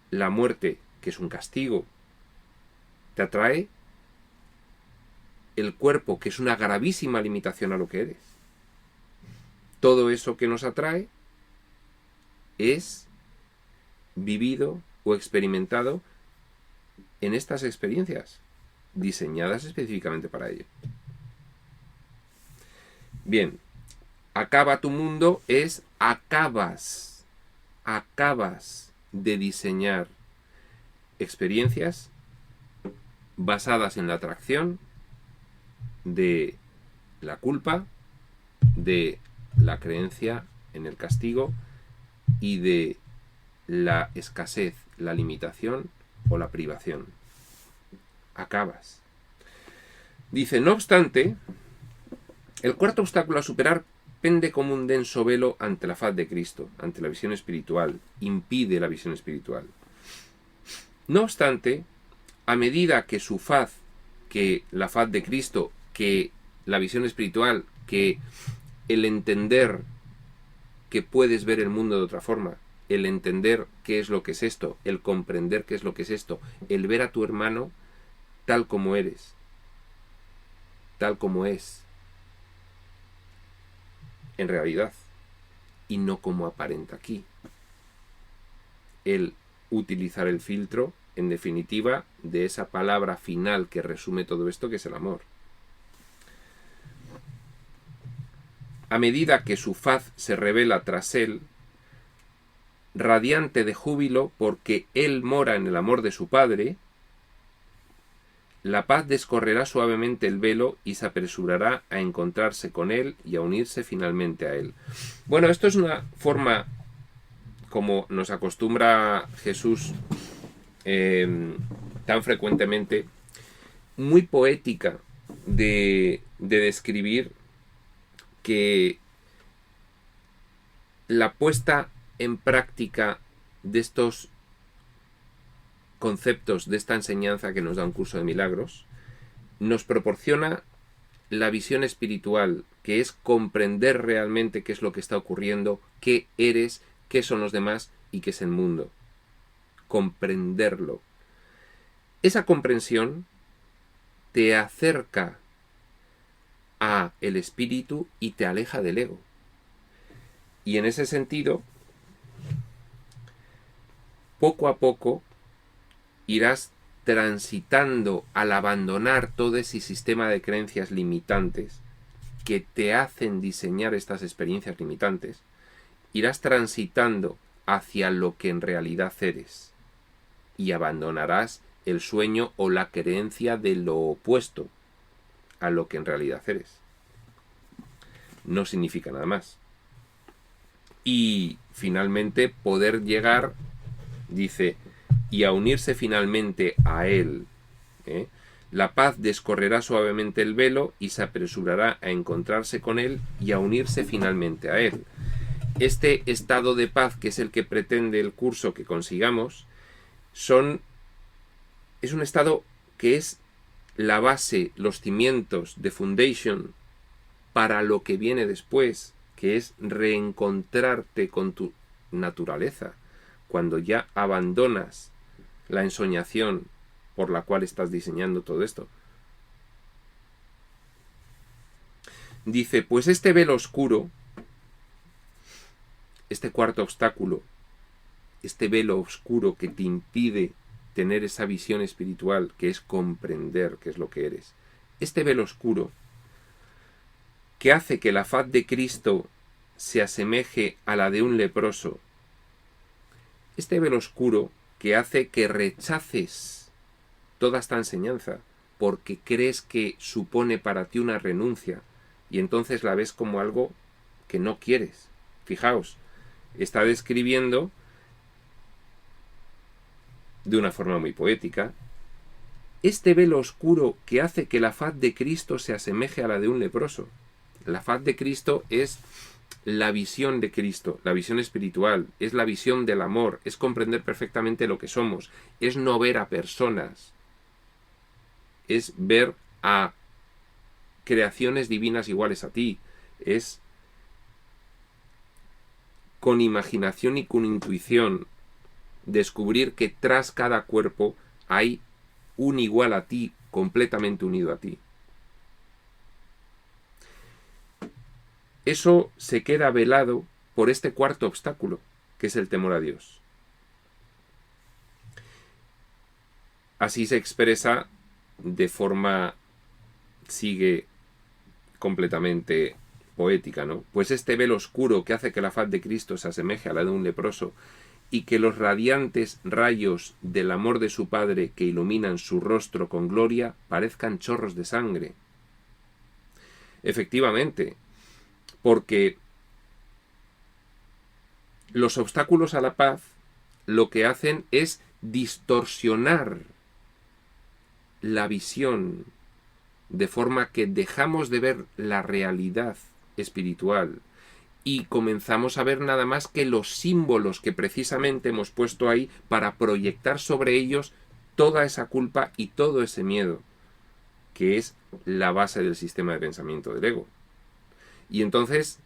la muerte, que es un castigo, te atrae el cuerpo, que es una gravísima limitación a lo que eres. Todo eso que nos atrae es vivido o experimentado en estas experiencias, diseñadas específicamente para ello. Bien, acaba tu mundo es acabas de diseñar experiencias basadas en la atracción de la culpa, de la creencia en el castigo y de la escasez, la limitación o la privación. Acabas. Dice, no obstante, el cuarto obstáculo a superar pende como un denso velo ante la faz de Cristo, ante la visión espiritual, impide la visión espiritual. No obstante, a medida que su faz, que la faz de Cristo, que la visión espiritual, que el entender que puedes ver el mundo de otra forma, el entender qué es lo que es esto, el comprender qué es lo que es esto, el ver a tu hermano tal como eres, tal como es, en realidad, y no como aparenta aquí. El utilizar el filtro, en definitiva, de esa palabra final que resume todo esto, que es el amor. A medida que su faz se revela tras él, radiante de júbilo porque él mora en el amor de su Padre, la paz descorrerá suavemente el velo y se apresurará a encontrarse con él y a unirse finalmente a él. Bueno, esto es una forma, como nos acostumbra Jesús tan frecuentemente, muy poética de describir que la puesta en práctica de estos conceptos, de esta enseñanza que nos da un curso de milagros, nos proporciona la visión espiritual, que es comprender realmente qué es lo que está ocurriendo, qué eres, qué son los demás y qué es el mundo. Comprenderlo. Esa comprensión te acerca a el espíritu y te aleja del ego. Y en ese sentido, poco a poco irás transitando al abandonar todo ese sistema de creencias limitantes que te hacen diseñar estas experiencias limitantes, irás transitando hacia lo que en realidad eres y abandonarás el sueño o la creencia de lo opuesto a lo que en realidad eres. No significa nada más. Y finalmente poder llegar, dice, y a unirse finalmente a él. La paz descorrerá suavemente el velo y se apresurará a encontrarse con él y a unirse finalmente a él. Este estado de paz, que es el que pretende el curso que consigamos, es un estado que es la base, los cimientos, the foundation, para lo que viene después, que es reencontrarte con tu naturaleza, cuando ya abandonas la ensoñación por la cual estás diseñando todo esto. Dice, pues este velo oscuro, este cuarto obstáculo, este velo oscuro que te impide tener esa visión espiritual, que es comprender qué es lo que eres, este velo oscuro que hace que la faz de Cristo se asemeje a la de un leproso, este velo oscuro que hace que rechaces toda esta enseñanza porque crees que supone para ti una renuncia y entonces la ves como algo que no quieres. Fijaos, está describiendo de una forma muy poética este velo oscuro que hace que la faz de Cristo se asemeje a la de un leproso. La faz de Cristo es la visión de Cristo, la visión espiritual, es la visión del amor, es comprender perfectamente lo que somos, es no ver a personas, es ver a creaciones divinas iguales a ti, es con imaginación y con intuición descubrir que tras cada cuerpo hay un igual a ti, completamente unido a ti. Eso se queda velado por este cuarto obstáculo, que es el temor a Dios. Así se expresa de forma, sigue completamente poética, ¿no? Pues este velo oscuro que hace que la faz de Cristo se asemeje a la de un leproso y que los radiantes rayos del amor de su Padre que iluminan su rostro con gloria parezcan chorros de sangre. Efectivamente, porque los obstáculos a la paz lo que hacen es distorsionar la visión, de forma que dejamos de ver la realidad espiritual. Y comenzamos a ver nada más que los símbolos que precisamente hemos puesto ahí para proyectar sobre ellos toda esa culpa y todo ese miedo, que es la base del sistema de pensamiento del ego. Y entonces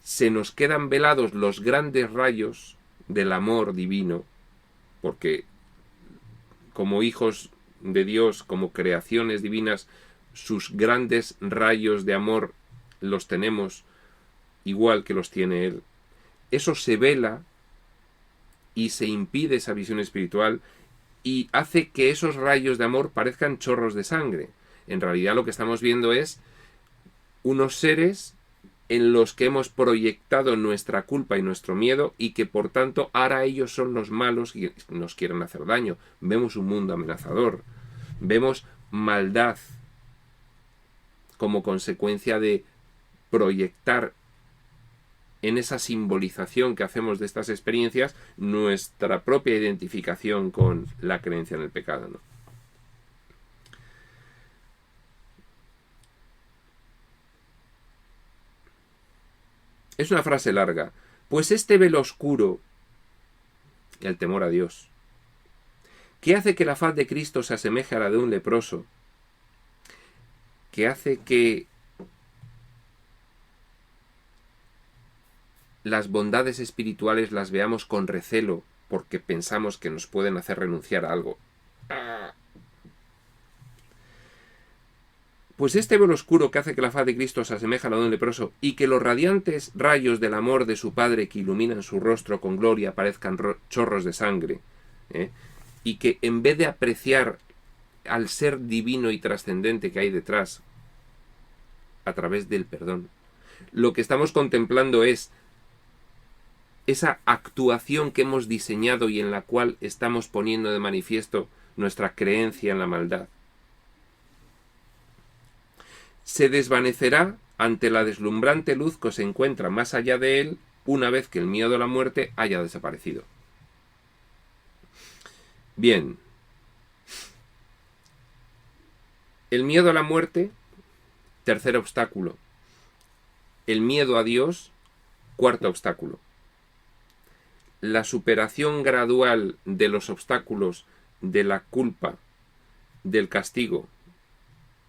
se nos quedan velados los grandes rayos del amor divino, porque como hijos de Dios, como creaciones divinas, sus grandes rayos de amor los tenemos igual que los tiene Él. Eso se vela y se impide esa visión espiritual y hace que esos rayos de amor parezcan chorros de sangre. En realidad lo que estamos viendo es unos seres en los que hemos proyectado nuestra culpa y nuestro miedo y que por tanto ahora ellos son los malos y nos quieren hacer daño. Vemos un mundo amenazador, vemos maldad como consecuencia de proyectar en esa simbolización que hacemos de estas experiencias nuestra propia identificación con la creencia en el pecado, ¿no? Es una frase larga. Pues este velo oscuro, el temor a Dios, que hace que la faz de Cristo se asemeje a la de un leproso, que hace que las bondades espirituales las veamos con recelo porque pensamos que nos pueden hacer renunciar a algo. Pues este velo oscuro que hace que la faz de Cristo se asemeje a la de un leproso y que los radiantes rayos del amor de su Padre que iluminan su rostro con gloria parezcan chorros de sangre, y que en vez de apreciar al ser divino y trascendente que hay detrás a través del perdón, lo que estamos contemplando es esa actuación que hemos diseñado y en la cual estamos poniendo de manifiesto nuestra creencia en la maldad. Se desvanecerá ante la deslumbrante luz que se encuentra más allá de él una vez que el miedo a la muerte haya desaparecido. Bien. El miedo a la muerte, tercer obstáculo. El miedo a Dios, cuarto obstáculo. La superación gradual de los obstáculos de la culpa, del castigo,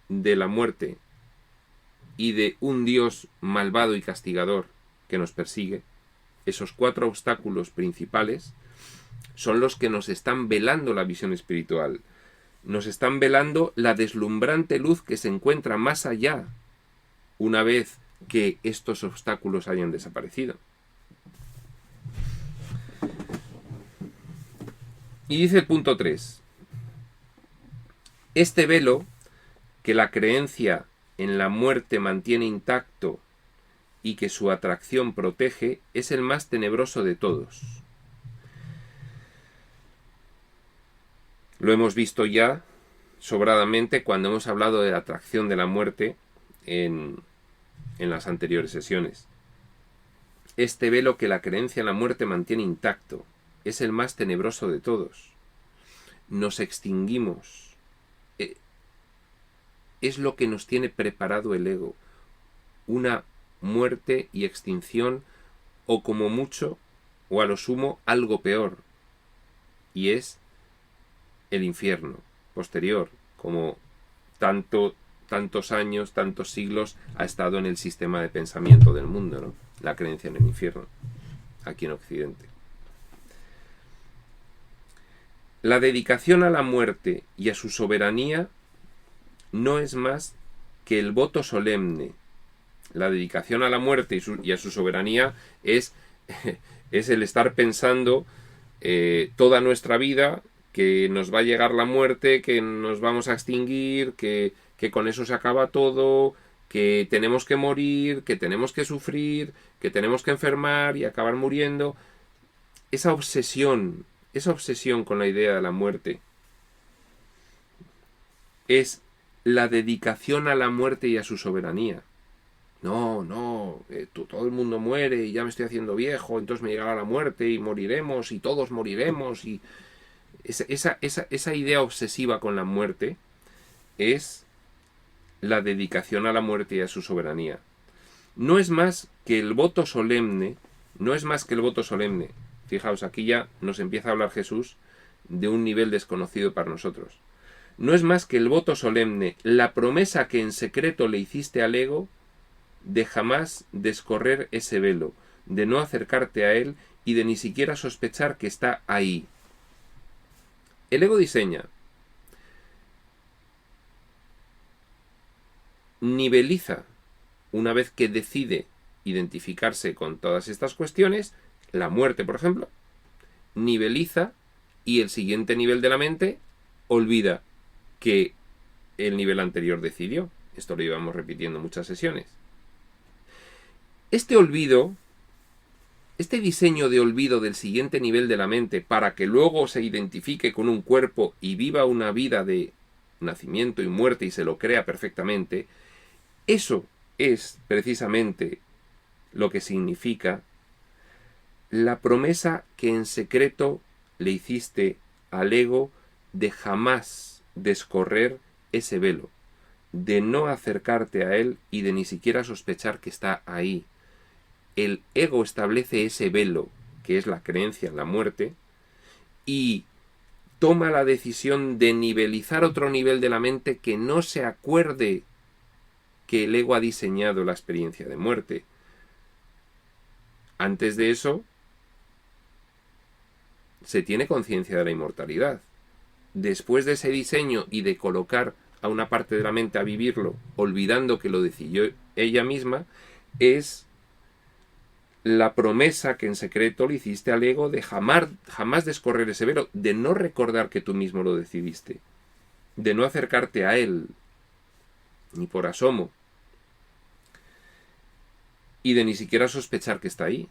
de la muerte y de un Dios malvado y castigador que nos persigue, esos cuatro obstáculos principales son los que nos están velando la visión espiritual. Nos están velando la deslumbrante luz que se encuentra más allá una vez que estos obstáculos hayan desaparecido. Y dice el punto 3. Este velo que la creencia en la muerte mantiene intacto y que su atracción protege es el más tenebroso de todos. Lo hemos visto ya sobradamente cuando hemos hablado de la atracción de la muerte en las anteriores sesiones. Este velo que la creencia en la muerte mantiene intacto es el más tenebroso de todos. Nos extinguimos. Es lo que nos tiene preparado el ego. Una muerte y extinción, o como mucho, o a lo sumo, algo peor. Y es el infierno posterior, como tantos años, tantos siglos ha estado en el sistema de pensamiento del mundo, ¿no? La creencia en el infierno, aquí en Occidente. La dedicación a la muerte y a su soberanía no es más que el voto solemne. La dedicación a la muerte y a su soberanía es el estar pensando toda nuestra vida que nos va a llegar la muerte, que nos vamos a extinguir, que con eso se acaba todo, que tenemos que morir, que tenemos que sufrir, que tenemos que enfermar y acabar muriendo. Esa obsesión con la idea de la muerte es la dedicación a la muerte y a su soberanía. Todo el mundo muere y ya me estoy haciendo viejo, entonces me llegará la muerte y moriremos y todos moriremos. Y esa idea obsesiva con la muerte es la dedicación a la muerte y a su soberanía. no es más que el voto solemne, no es más que el voto solemne. Fijaos, aquí ya nos empieza a hablar Jesús de un nivel desconocido para nosotros. No es más que el voto solemne, la promesa que en secreto le hiciste al ego de jamás descorrer ese velo, de no acercarte a él y de ni siquiera sospechar que está ahí. El ego diseña, niveliza, una vez que decide identificarse con todas estas cuestiones, la muerte, por ejemplo, niveliza y el siguiente nivel de la mente olvida que el nivel anterior decidió. Esto lo íbamos repitiendo en muchas sesiones. Este olvido, este diseño de olvido del siguiente nivel de la mente para que luego se identifique con un cuerpo y viva una vida de nacimiento y muerte y se lo crea perfectamente, eso es precisamente lo que significa la promesa que en secreto le hiciste al ego de jamás descorrer ese velo, de no acercarte a él y de ni siquiera sospechar que está ahí. El ego establece ese velo, que es la creencia en la muerte, y toma la decisión de nivelizar otro nivel de la mente que no se acuerde que el ego ha diseñado la experiencia de muerte. Antes de eso, se tiene conciencia de la inmortalidad. Después de ese diseño y de colocar a una parte de la mente a vivirlo, olvidando que lo decidió ella misma, es la promesa que en secreto le hiciste al ego de jamás descorrer ese velo, de no recordar que tú mismo lo decidiste, de no acercarte a él, ni por asomo, y de ni siquiera sospechar que está ahí.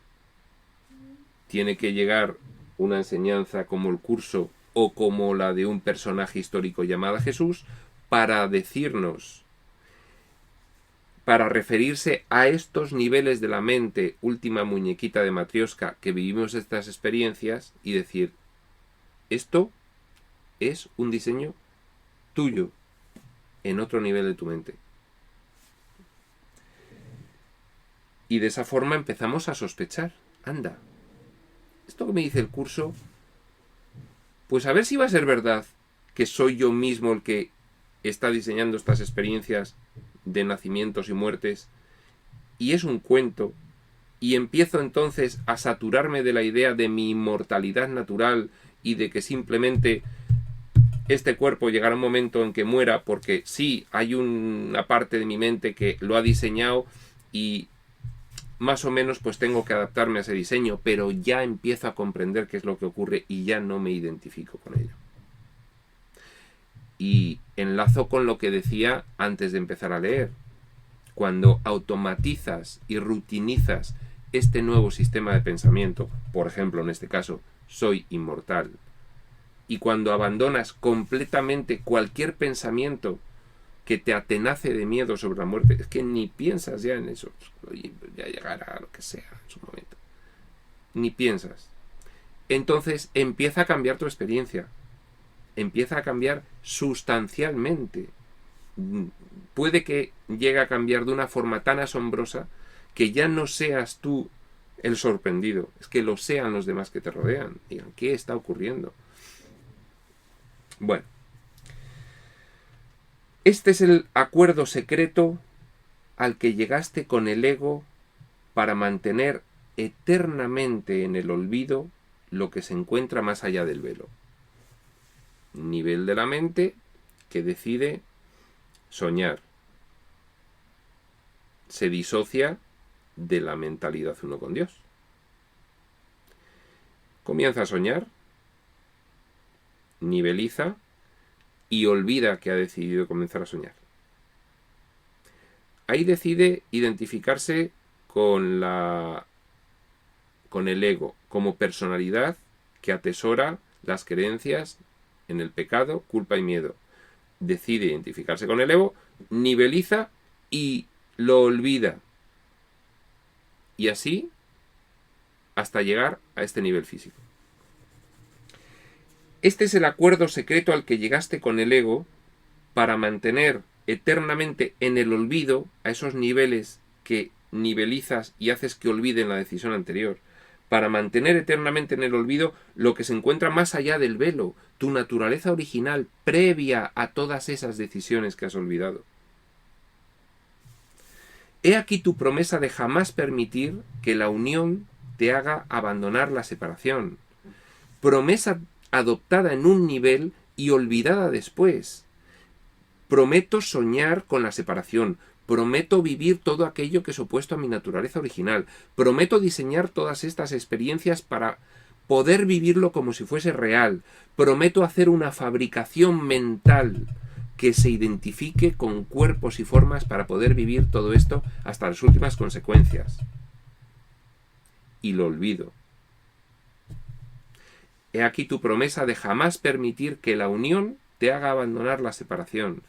Tiene que llegar una enseñanza como el curso o como la de un personaje histórico llamado Jesús para decirnos, para referirse a estos niveles de la mente, última muñequita de Matrioska, que vivimos estas experiencias y decir, esto es un diseño tuyo en otro nivel de tu mente. Y de esa forma empezamos a sospechar, anda, esto que me dice el curso, pues a ver si va a ser verdad que soy yo mismo el que está diseñando estas experiencias de nacimientos y muertes, y es un cuento, y empiezo entonces a saturarme de la idea de mi inmortalidad natural y de que simplemente este cuerpo llegará un momento en que muera porque sí, hay una parte de mi mente que lo ha diseñado y más o menos pues tengo que adaptarme a ese diseño, pero ya empiezo a comprender qué es lo que ocurre y ya no me identifico con ello. Y enlazo con lo que decía antes de empezar a leer. Cuando automatizas y rutinizas este nuevo sistema de pensamiento, por ejemplo en este caso, soy inmortal, y cuando abandonas completamente cualquier pensamiento que te atenace de miedo sobre la muerte, es que ni piensas ya en eso, ya llegará lo que sea en su momento, ni piensas, entonces empieza a cambiar tu experiencia, empieza a cambiar sustancialmente, puede que llegue a cambiar de una forma tan asombrosa que ya no seas tú el sorprendido, es que lo sean los demás que te rodean, digan, ¿qué está ocurriendo? Bueno, este es el acuerdo secreto al que llegaste con el ego para mantener eternamente en el olvido lo que se encuentra más allá del velo. Nivel de la mente que decide soñar. Se disocia de la mentalidad uno con Dios. Comienza a soñar, niveliza y olvida que ha decidido comenzar a soñar. Ahí decide identificarse con el ego como personalidad que atesora las creencias en el pecado, culpa y miedo. Decide identificarse con el ego, niveliza y lo olvida. Y así hasta llegar a este nivel físico. Este es el acuerdo secreto al que llegaste con el ego para mantener eternamente en el olvido a esos niveles que nivelizas y haces que olviden la decisión anterior, para mantener eternamente en el olvido lo que se encuentra más allá del velo, tu naturaleza original previa a todas esas decisiones que has olvidado. He aquí tu promesa de jamás permitir que la unión te haga abandonar la separación. Promesa adoptada en un nivel y olvidada después. Prometo soñar con la separación. Prometo vivir todo aquello que es opuesto a mi naturaleza original. Prometo diseñar todas estas experiencias para poder vivirlo como si fuese real. Prometo hacer una fabricación mental que se identifique con cuerpos y formas para poder vivir todo esto hasta las últimas consecuencias. Y lo olvido. He aquí tu promesa de jamás permitir que la unión te haga abandonar la separación.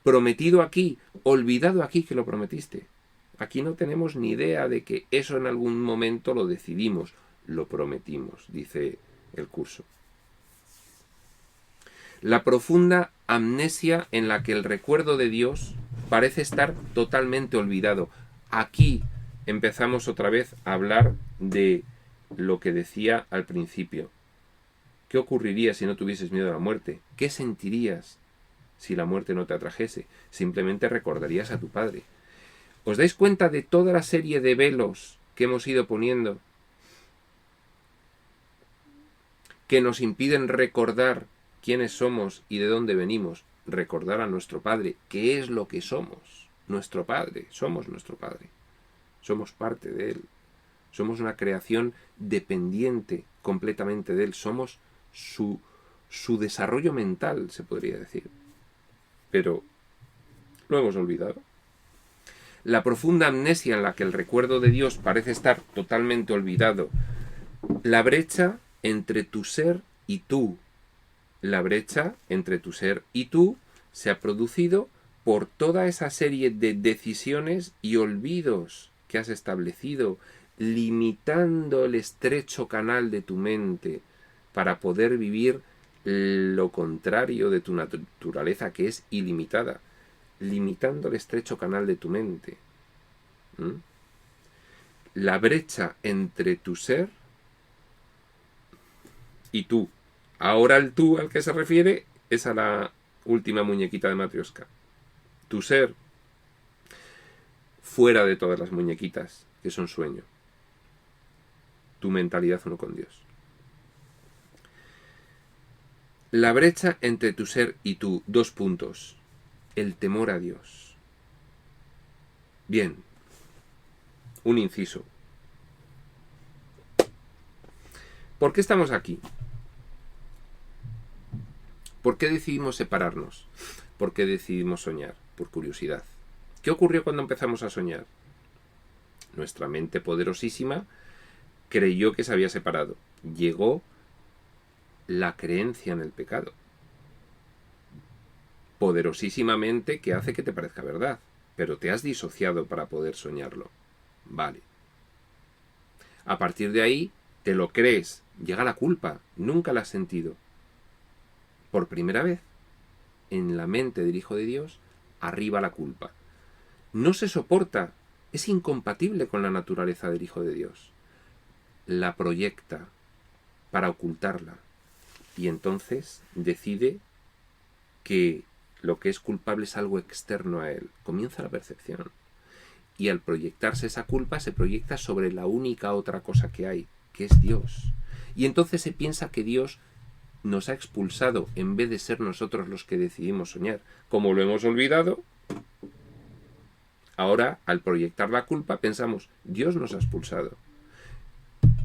Prometido aquí, olvidado aquí que lo prometiste. Aquí no tenemos ni idea de que eso en algún momento lo decidimos, lo prometimos, dice el curso. La profunda amnesia en la que el recuerdo de Dios parece estar totalmente olvidado. Aquí empezamos otra vez a hablar de lo que decía al principio. ¿Qué ocurriría si no tuvieses miedo a la muerte? ¿Qué sentirías si la muerte no te atrajese? Simplemente recordarías a tu padre. ¿Os dais cuenta de toda la serie de velos que hemos ido poniendo que nos impiden recordar quiénes somos y de dónde venimos? Recordar a nuestro Padre, qué es lo que somos. Nuestro Padre, somos nuestro Padre. Somos parte de Él. Somos una creación dependiente completamente de Él. Somos su desarrollo mental, se podría decir. Pero lo hemos olvidado. La profunda amnesia en la que el recuerdo de Dios parece estar totalmente olvidado. La brecha entre tu ser y tú. La brecha entre tu ser y tú se ha producido por toda esa serie de decisiones y olvidos que has establecido, limitando el estrecho canal de tu mente para poder vivir lo contrario de tu naturaleza, que es ilimitada, limitando el estrecho canal de tu mente. La brecha entre tu ser y tú. Ahora el tú al que se refiere es a la última muñequita de Matrioska. Tu ser fuera de todas las muñequitas, que son sueño. Tu mentalidad uno con Dios. La brecha entre tu ser y tú, 2 puntos. El temor a Dios. Bien. Un inciso. ¿Por qué estamos aquí? ¿Por qué decidimos separarnos? ¿Por qué decidimos soñar? Por curiosidad. ¿Qué ocurrió cuando empezamos a soñar? Nuestra mente poderosísima creyó que se había separado. Llegó la creencia en el pecado. Poderosísimamente que hace que te parezca verdad, pero te has disociado para poder soñarlo. Vale. A partir de ahí, te lo crees. Llega la culpa. Nunca la has sentido. Por primera vez, en la mente del Hijo de Dios, arriba la culpa. No se soporta. Es incompatible con la naturaleza del Hijo de Dios. La proyecta para ocultarla. Y entonces decide que lo que es culpable es algo externo a él. Comienza la percepción. Y al proyectarse esa culpa, se proyecta sobre la única otra cosa que hay, que es Dios. Y entonces se piensa que Dios nos ha expulsado en vez de ser nosotros los que decidimos soñar. Como lo hemos olvidado, ahora al proyectar la culpa pensamos, Dios nos ha expulsado.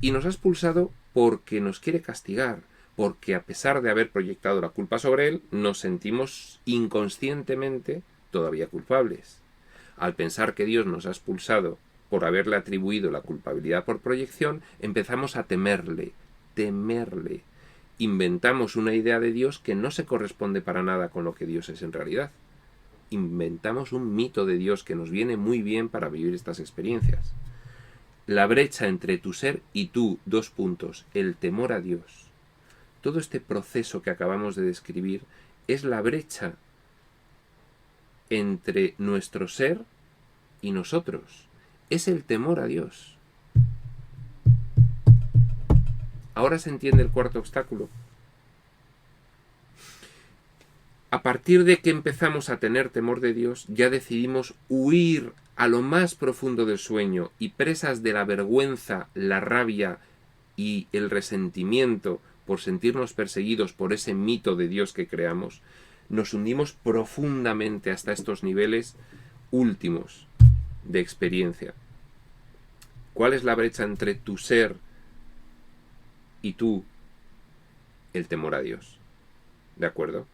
Y nos ha expulsado porque nos quiere castigar, porque a pesar de haber proyectado la culpa sobre Él, nos sentimos inconscientemente todavía culpables. Al pensar que Dios nos ha expulsado por haberle atribuido la culpabilidad por proyección, empezamos a temerle. Inventamos una idea de Dios que no se corresponde para nada con lo que Dios es en realidad. Inventamos un mito de Dios que nos viene muy bien para vivir estas experiencias. La brecha entre tu ser y tú, 2 puntos, el temor a Dios. Todo este proceso que acabamos de describir es la brecha entre nuestro ser y nosotros. es el temor a Dios. Ahora se entiende el cuarto obstáculo. A partir de que empezamos a tener temor de Dios, ya decidimos huir a lo más profundo del sueño y presas de la vergüenza, la rabia y el resentimiento por sentirnos perseguidos por ese mito de Dios que creamos, nos hundimos profundamente hasta estos niveles últimos de experiencia. ¿Cuál es la brecha entre tu ser y tú? El temor a Dios. ¿De acuerdo?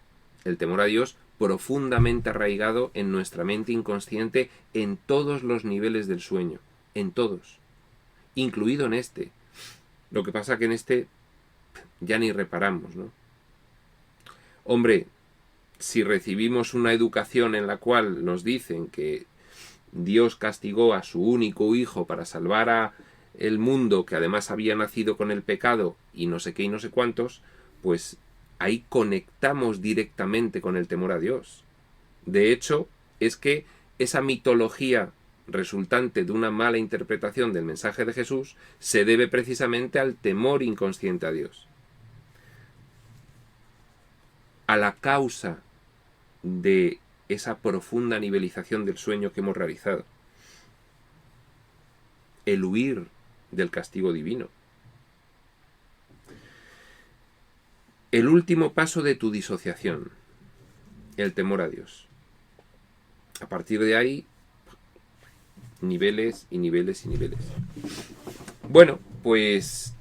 El temor a Dios profundamente arraigado en nuestra mente inconsciente en todos los niveles del sueño. En todos. Incluido en este. Lo que pasa que en este ya ni reparamos, ¿no? Hombre, si recibimos una educación en la cual nos dicen que Dios castigó a su único hijo para salvar a el mundo, que además había nacido con el pecado y no sé qué y no sé cuántos, pues ahí conectamos directamente con el temor a Dios. De hecho, es que esa mitología resultante de una mala interpretación del mensaje de Jesús se debe precisamente al temor inconsciente a Dios. A la causa de esa profunda nivelización del sueño que hemos realizado. El huir del castigo divino. El último paso de tu disociación. El temor a Dios. A partir de ahí, niveles y niveles y niveles. Bueno, pues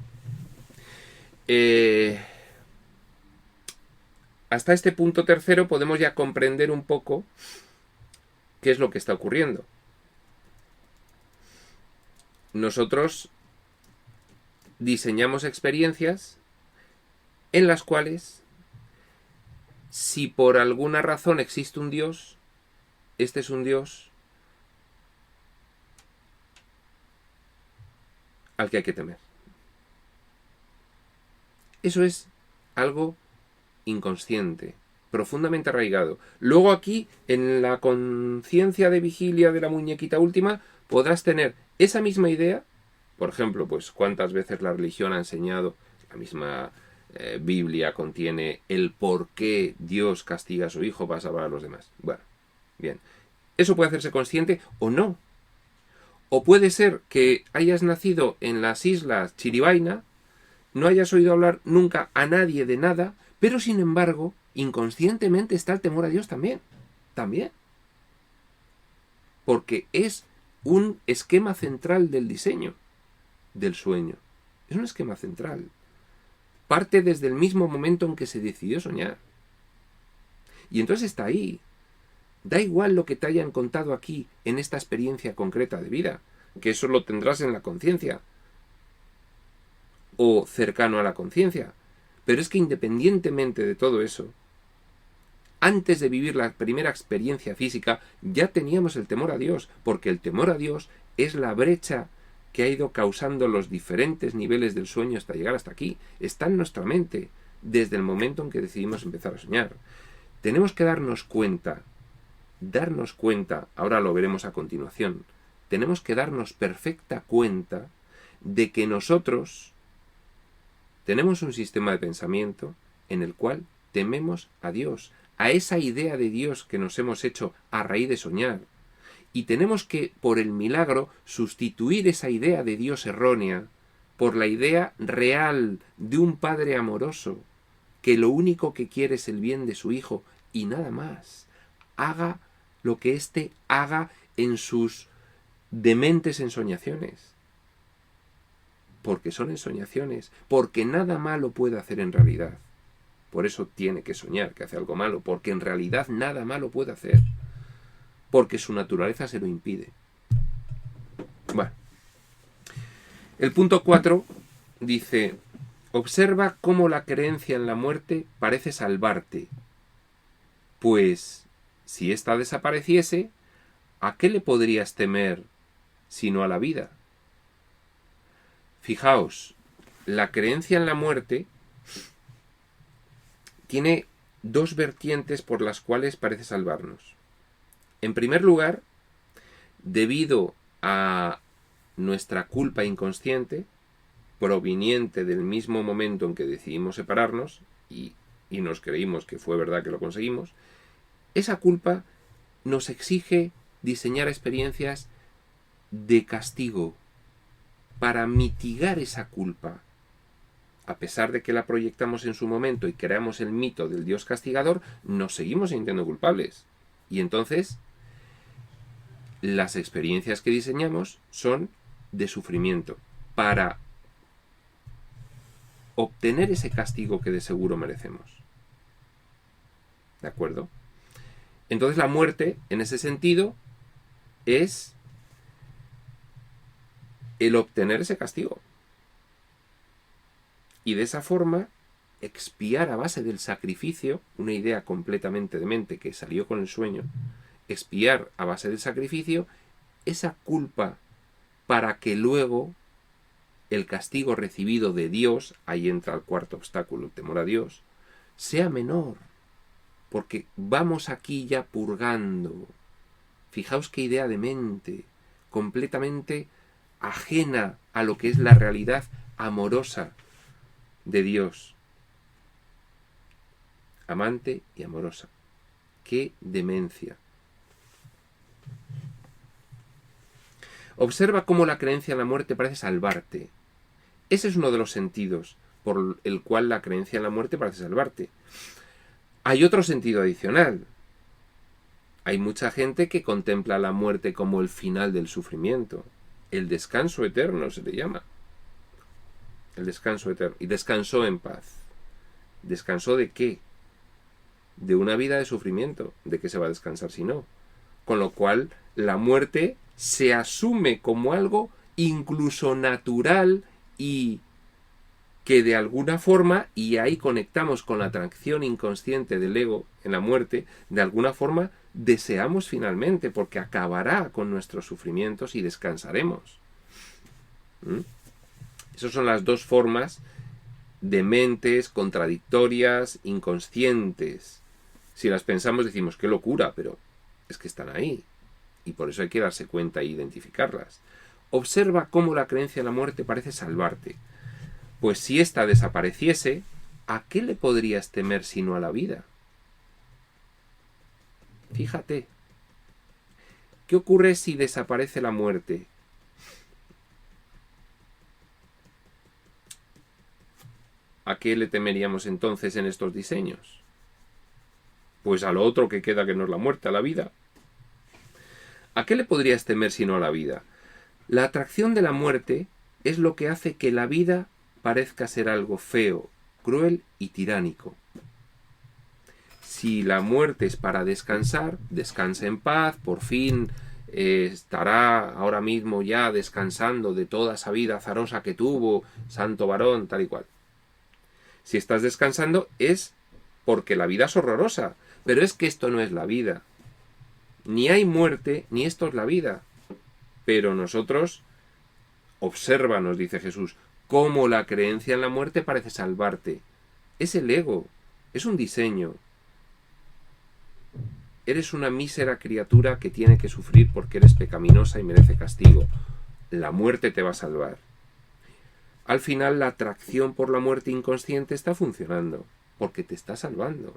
hasta este punto tercero podemos ya comprender un poco qué es lo que está ocurriendo. Nosotros diseñamos experiencias en las cuales, si por alguna razón existe un Dios, este es un Dios al que hay que temer. Eso es algo inconsciente, profundamente arraigado. Luego aquí, en la conciencia de vigilia de la muñequita última, podrás tener esa misma idea. Por ejemplo, pues cuántas veces la religión ha enseñado, la misma Biblia contiene el por qué Dios castiga a su hijo para salvar a los demás. Bueno, bien. Eso puede hacerse consciente o no. O puede ser que hayas nacido en las islas Chiribaina, no hayas oído hablar nunca a nadie de nada, pero sin embargo, inconscientemente está el temor a Dios también. También. Porque es un esquema central del diseño del sueño. Es un esquema central. Parte desde el mismo momento en que se decidió soñar. Y entonces está ahí. Da igual lo que te hayan contado aquí en esta experiencia concreta de vida, que eso lo tendrás en la conciencia o cercano a la conciencia. Pero es que independientemente de todo eso, antes de vivir la primera experiencia física, ya teníamos el temor a Dios, porque el temor a Dios es la brecha que ha ido causando los diferentes niveles del sueño hasta llegar hasta aquí. Está en nuestra mente desde el momento en que decidimos empezar a soñar. Tenemos que darnos cuenta, ahora lo veremos a continuación, tenemos que darnos perfecta cuenta de que nosotros tenemos un sistema de pensamiento en el cual tememos a Dios, a esa idea de Dios que nos hemos hecho a raíz de soñar. Y tenemos que, por el milagro, sustituir esa idea de Dios errónea por la idea real de un Padre amoroso, que lo único que quiere es el bien de su Hijo y nada más. Haga lo que éste haga en sus dementes ensoñaciones. Porque son ensoñaciones, porque nada malo puede hacer en realidad. Por eso tiene que soñar que hace algo malo, porque en realidad nada malo puede hacer. Porque su naturaleza se lo impide. Bueno. El punto 4 dice: observa cómo la creencia en la muerte parece salvarte. Pues, si ésta desapareciese, ¿a qué le podrías temer sino a la vida? Fijaos, la creencia en la muerte tiene dos vertientes por las cuales parece salvarnos. En primer lugar, debido a nuestra culpa inconsciente, proveniente del mismo momento en que decidimos separarnos y nos creímos que fue verdad que lo conseguimos. Esa culpa nos exige diseñar experiencias de castigo para mitigar esa culpa. A pesar de que la proyectamos en su momento y creamos el mito del Dios castigador, nos seguimos sintiendo culpables. Y entonces, las experiencias que diseñamos son de sufrimiento, para obtener ese castigo que de seguro merecemos. ¿De acuerdo? Entonces la muerte, en ese sentido, es el obtener ese castigo. Y de esa forma, expiar a base del sacrificio, una idea completamente demente que salió con el sueño, expiar a base del sacrificio esa culpa para que luego el castigo recibido de Dios, ahí entra el cuarto obstáculo, el temor a Dios, sea menor. Porque vamos aquí ya purgando. Fijaos qué idea de mente, completamente ajena a lo que es la realidad amorosa de Dios. Amante y amorosa. ¡Qué demencia! Observa cómo la creencia en la muerte parece salvarte. Ese es uno de los sentidos por el cual la creencia en la muerte parece salvarte. Hay otro sentido adicional. Hay mucha gente que contempla la muerte como el final del sufrimiento. El descanso eterno se le llama. El descanso eterno. Y descansó en paz. ¿Descansó de qué? De una vida de sufrimiento. ¿De qué se va a descansar si no? Con lo cual, la muerte se asume como algo incluso natural y que de alguna forma, y ahí conectamos con la atracción inconsciente del ego en la muerte, de alguna forma deseamos finalmente, porque acabará con nuestros sufrimientos y descansaremos. Esas son las dos formas de mentes contradictorias, inconscientes. Si las pensamos decimos, qué locura, pero es que están ahí. Y por eso hay que darse cuenta e identificarlas. Observa cómo la creencia en la muerte parece salvarte. Pues si ésta desapareciese, ¿a qué le podrías temer sino a la vida? Fíjate. ¿Qué ocurre si desaparece la muerte? ¿A qué le temeríamos entonces en estos diseños? Pues a lo otro que queda que no es la muerte, a la vida. ¿A qué le podrías temer sino a la vida? La atracción de la muerte es lo que hace que la vida parezca ser algo feo, cruel y tiránico. Si la muerte es para descansar, descansa en paz, por fin estará ahora mismo ya descansando de toda esa vida azarosa que tuvo, santo varón, tal y cual. Si estás descansando es porque la vida es horrorosa, pero es que esto no es la vida. Ni hay muerte, ni esto es la vida. Pero nosotros, observa, nos dice Jesús, cómo la creencia en la muerte parece salvarte. Es el ego, es un diseño. Eres una mísera criatura que tiene que sufrir porque eres pecaminosa y merece castigo. La muerte te va a salvar. Al final la atracción por la muerte inconsciente está funcionando, porque te está salvando.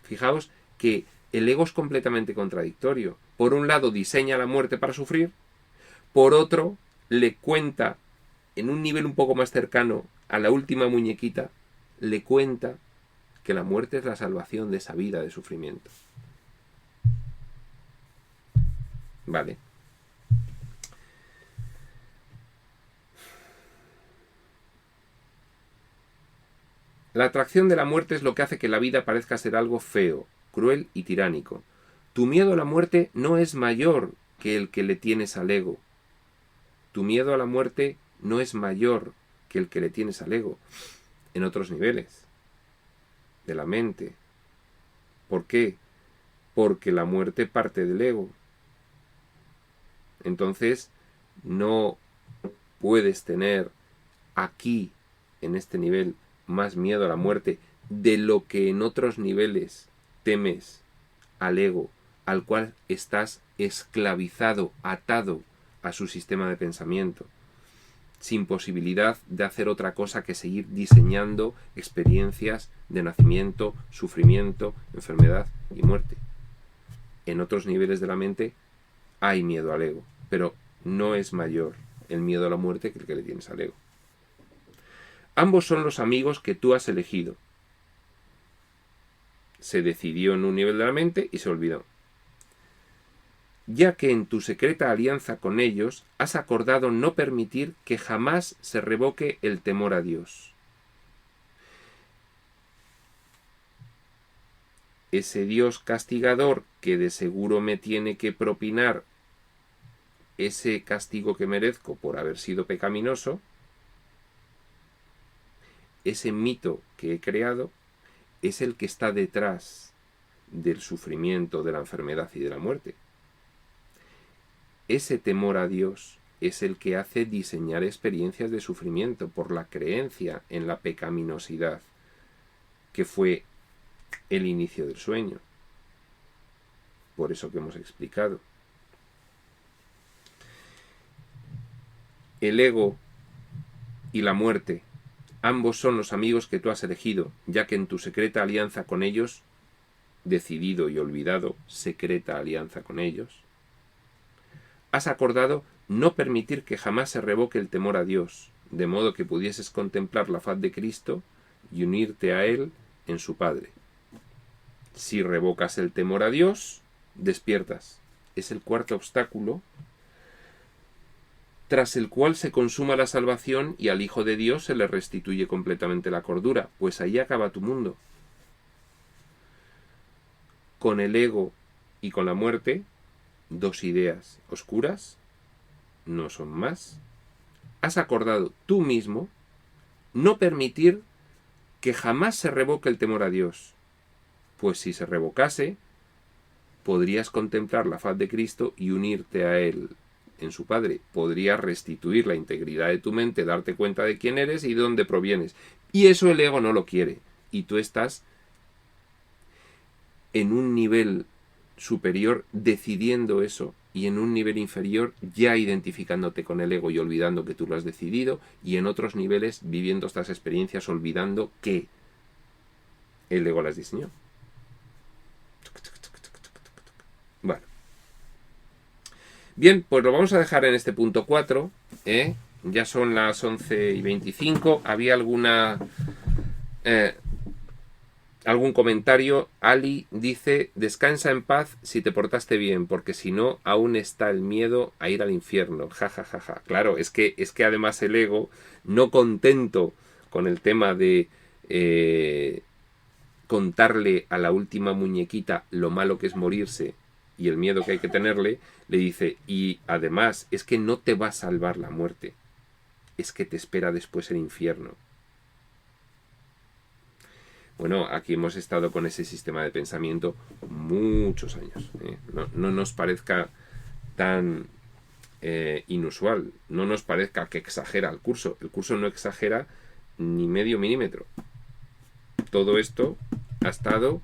Fijaos que el ego es completamente contradictorio. Por un lado diseña la muerte para sufrir, por otro le cuenta, en un nivel un poco más cercano a la última muñequita, le cuenta que la muerte es la salvación de esa vida de sufrimiento. Vale. La atracción de la muerte es lo que hace que la vida parezca ser algo feo, cruel y tiránico. Tu miedo a la muerte no es mayor que el que le tienes al ego. Tu miedo a la muerte no es mayor que el que le tienes al ego en otros niveles de la mente. ¿Por qué? Porque la muerte parte del ego. Entonces, no puedes tener aquí, en este nivel, más miedo a la muerte de lo que en otros niveles temes al ego al cual estás esclavizado, atado a su sistema de pensamiento, sin posibilidad de hacer otra cosa que seguir diseñando experiencias de nacimiento, sufrimiento, enfermedad y muerte. En otros niveles de la mente hay miedo al ego, pero no es mayor el miedo a la muerte que el que le tienes al ego. Ambos son los amigos que tú has elegido. Se decidió en un nivel de la mente y se olvidó. Ya que en tu secreta alianza con ellos has acordado no permitir que jamás se revoque el temor a Dios. Ese Dios castigador que de seguro me tiene que propinar ese castigo que merezco por haber sido pecaminoso, ese mito que he creado es el que está detrás del sufrimiento, de la enfermedad y de la muerte. Ese temor a Dios es el que hace diseñar experiencias de sufrimiento por la creencia en la pecaminosidad, que fue el inicio del sueño. Por eso que hemos explicado. El ego y la muerte, ambos son los amigos que tú has elegido, ya que en tu secreta alianza con ellos, decidido y olvidado, secreta alianza con ellos, has acordado no permitir que jamás se revoque el temor a Dios, de modo que pudieses contemplar la faz de Cristo y unirte a Él en su Padre. Si revocas el temor a Dios, despiertas. Es el cuarto obstáculo, tras el cual se consuma la salvación y al Hijo de Dios se le restituye completamente la cordura, pues ahí acaba tu mundo. Con el ego y con la muerte, dos ideas oscuras, no son más. Has acordado tú mismo no permitir que jamás se revoque el temor a Dios, pues si se revocase, podrías contemplar la faz de Cristo y unirte a Él en su Padre. Podrías restituir la integridad de tu mente, darte cuenta de quién eres y de dónde provienes. Y eso el ego no lo quiere. Y tú estás en un nivel superior decidiendo eso y en un nivel inferior ya identificándote con el ego y olvidando que tú lo has decidido, y en otros niveles viviendo estas experiencias olvidando que el ego las diseñó. Bueno. Bien, pues lo vamos a dejar en este punto 4. Ya son las 11:25. ¿Había algún comentario? Ali dice: descansa en paz si te portaste bien, porque si no, aún está el miedo a ir al infierno. Ja, ja, ja, ja. Claro, es que además el ego, no contento con el tema de contarle a la última muñequita lo malo que es morirse y el miedo que hay que tenerle, le dice: y además es que no te va a salvar la muerte, es que te espera después el infierno. Bueno, aquí hemos estado con ese sistema de pensamiento muchos años. No nos parezca tan inusual, no nos parezca que exagera el curso. El curso no exagera ni medio milímetro. Todo esto ha estado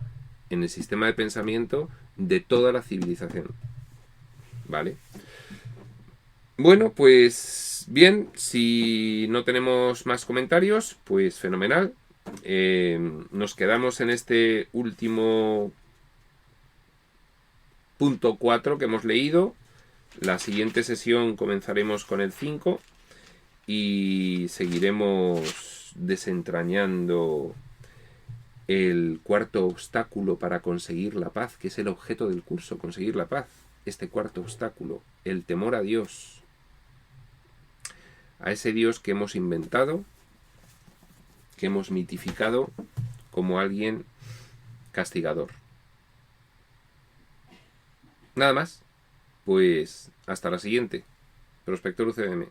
en el sistema de pensamiento de toda la civilización. ¿Vale? Bueno, pues bien, si no tenemos más comentarios, pues fenomenal. Nos quedamos en este último punto 4 que hemos leído. La siguiente sesión comenzaremos con el 5 y seguiremos desentrañando el cuarto obstáculo para conseguir la paz, que es el objeto del curso, conseguir la paz. Este cuarto obstáculo, el temor a Dios, a ese Dios que hemos inventado, que hemos mitificado como alguien castigador. Nada más, pues hasta la siguiente. Prospector UCM.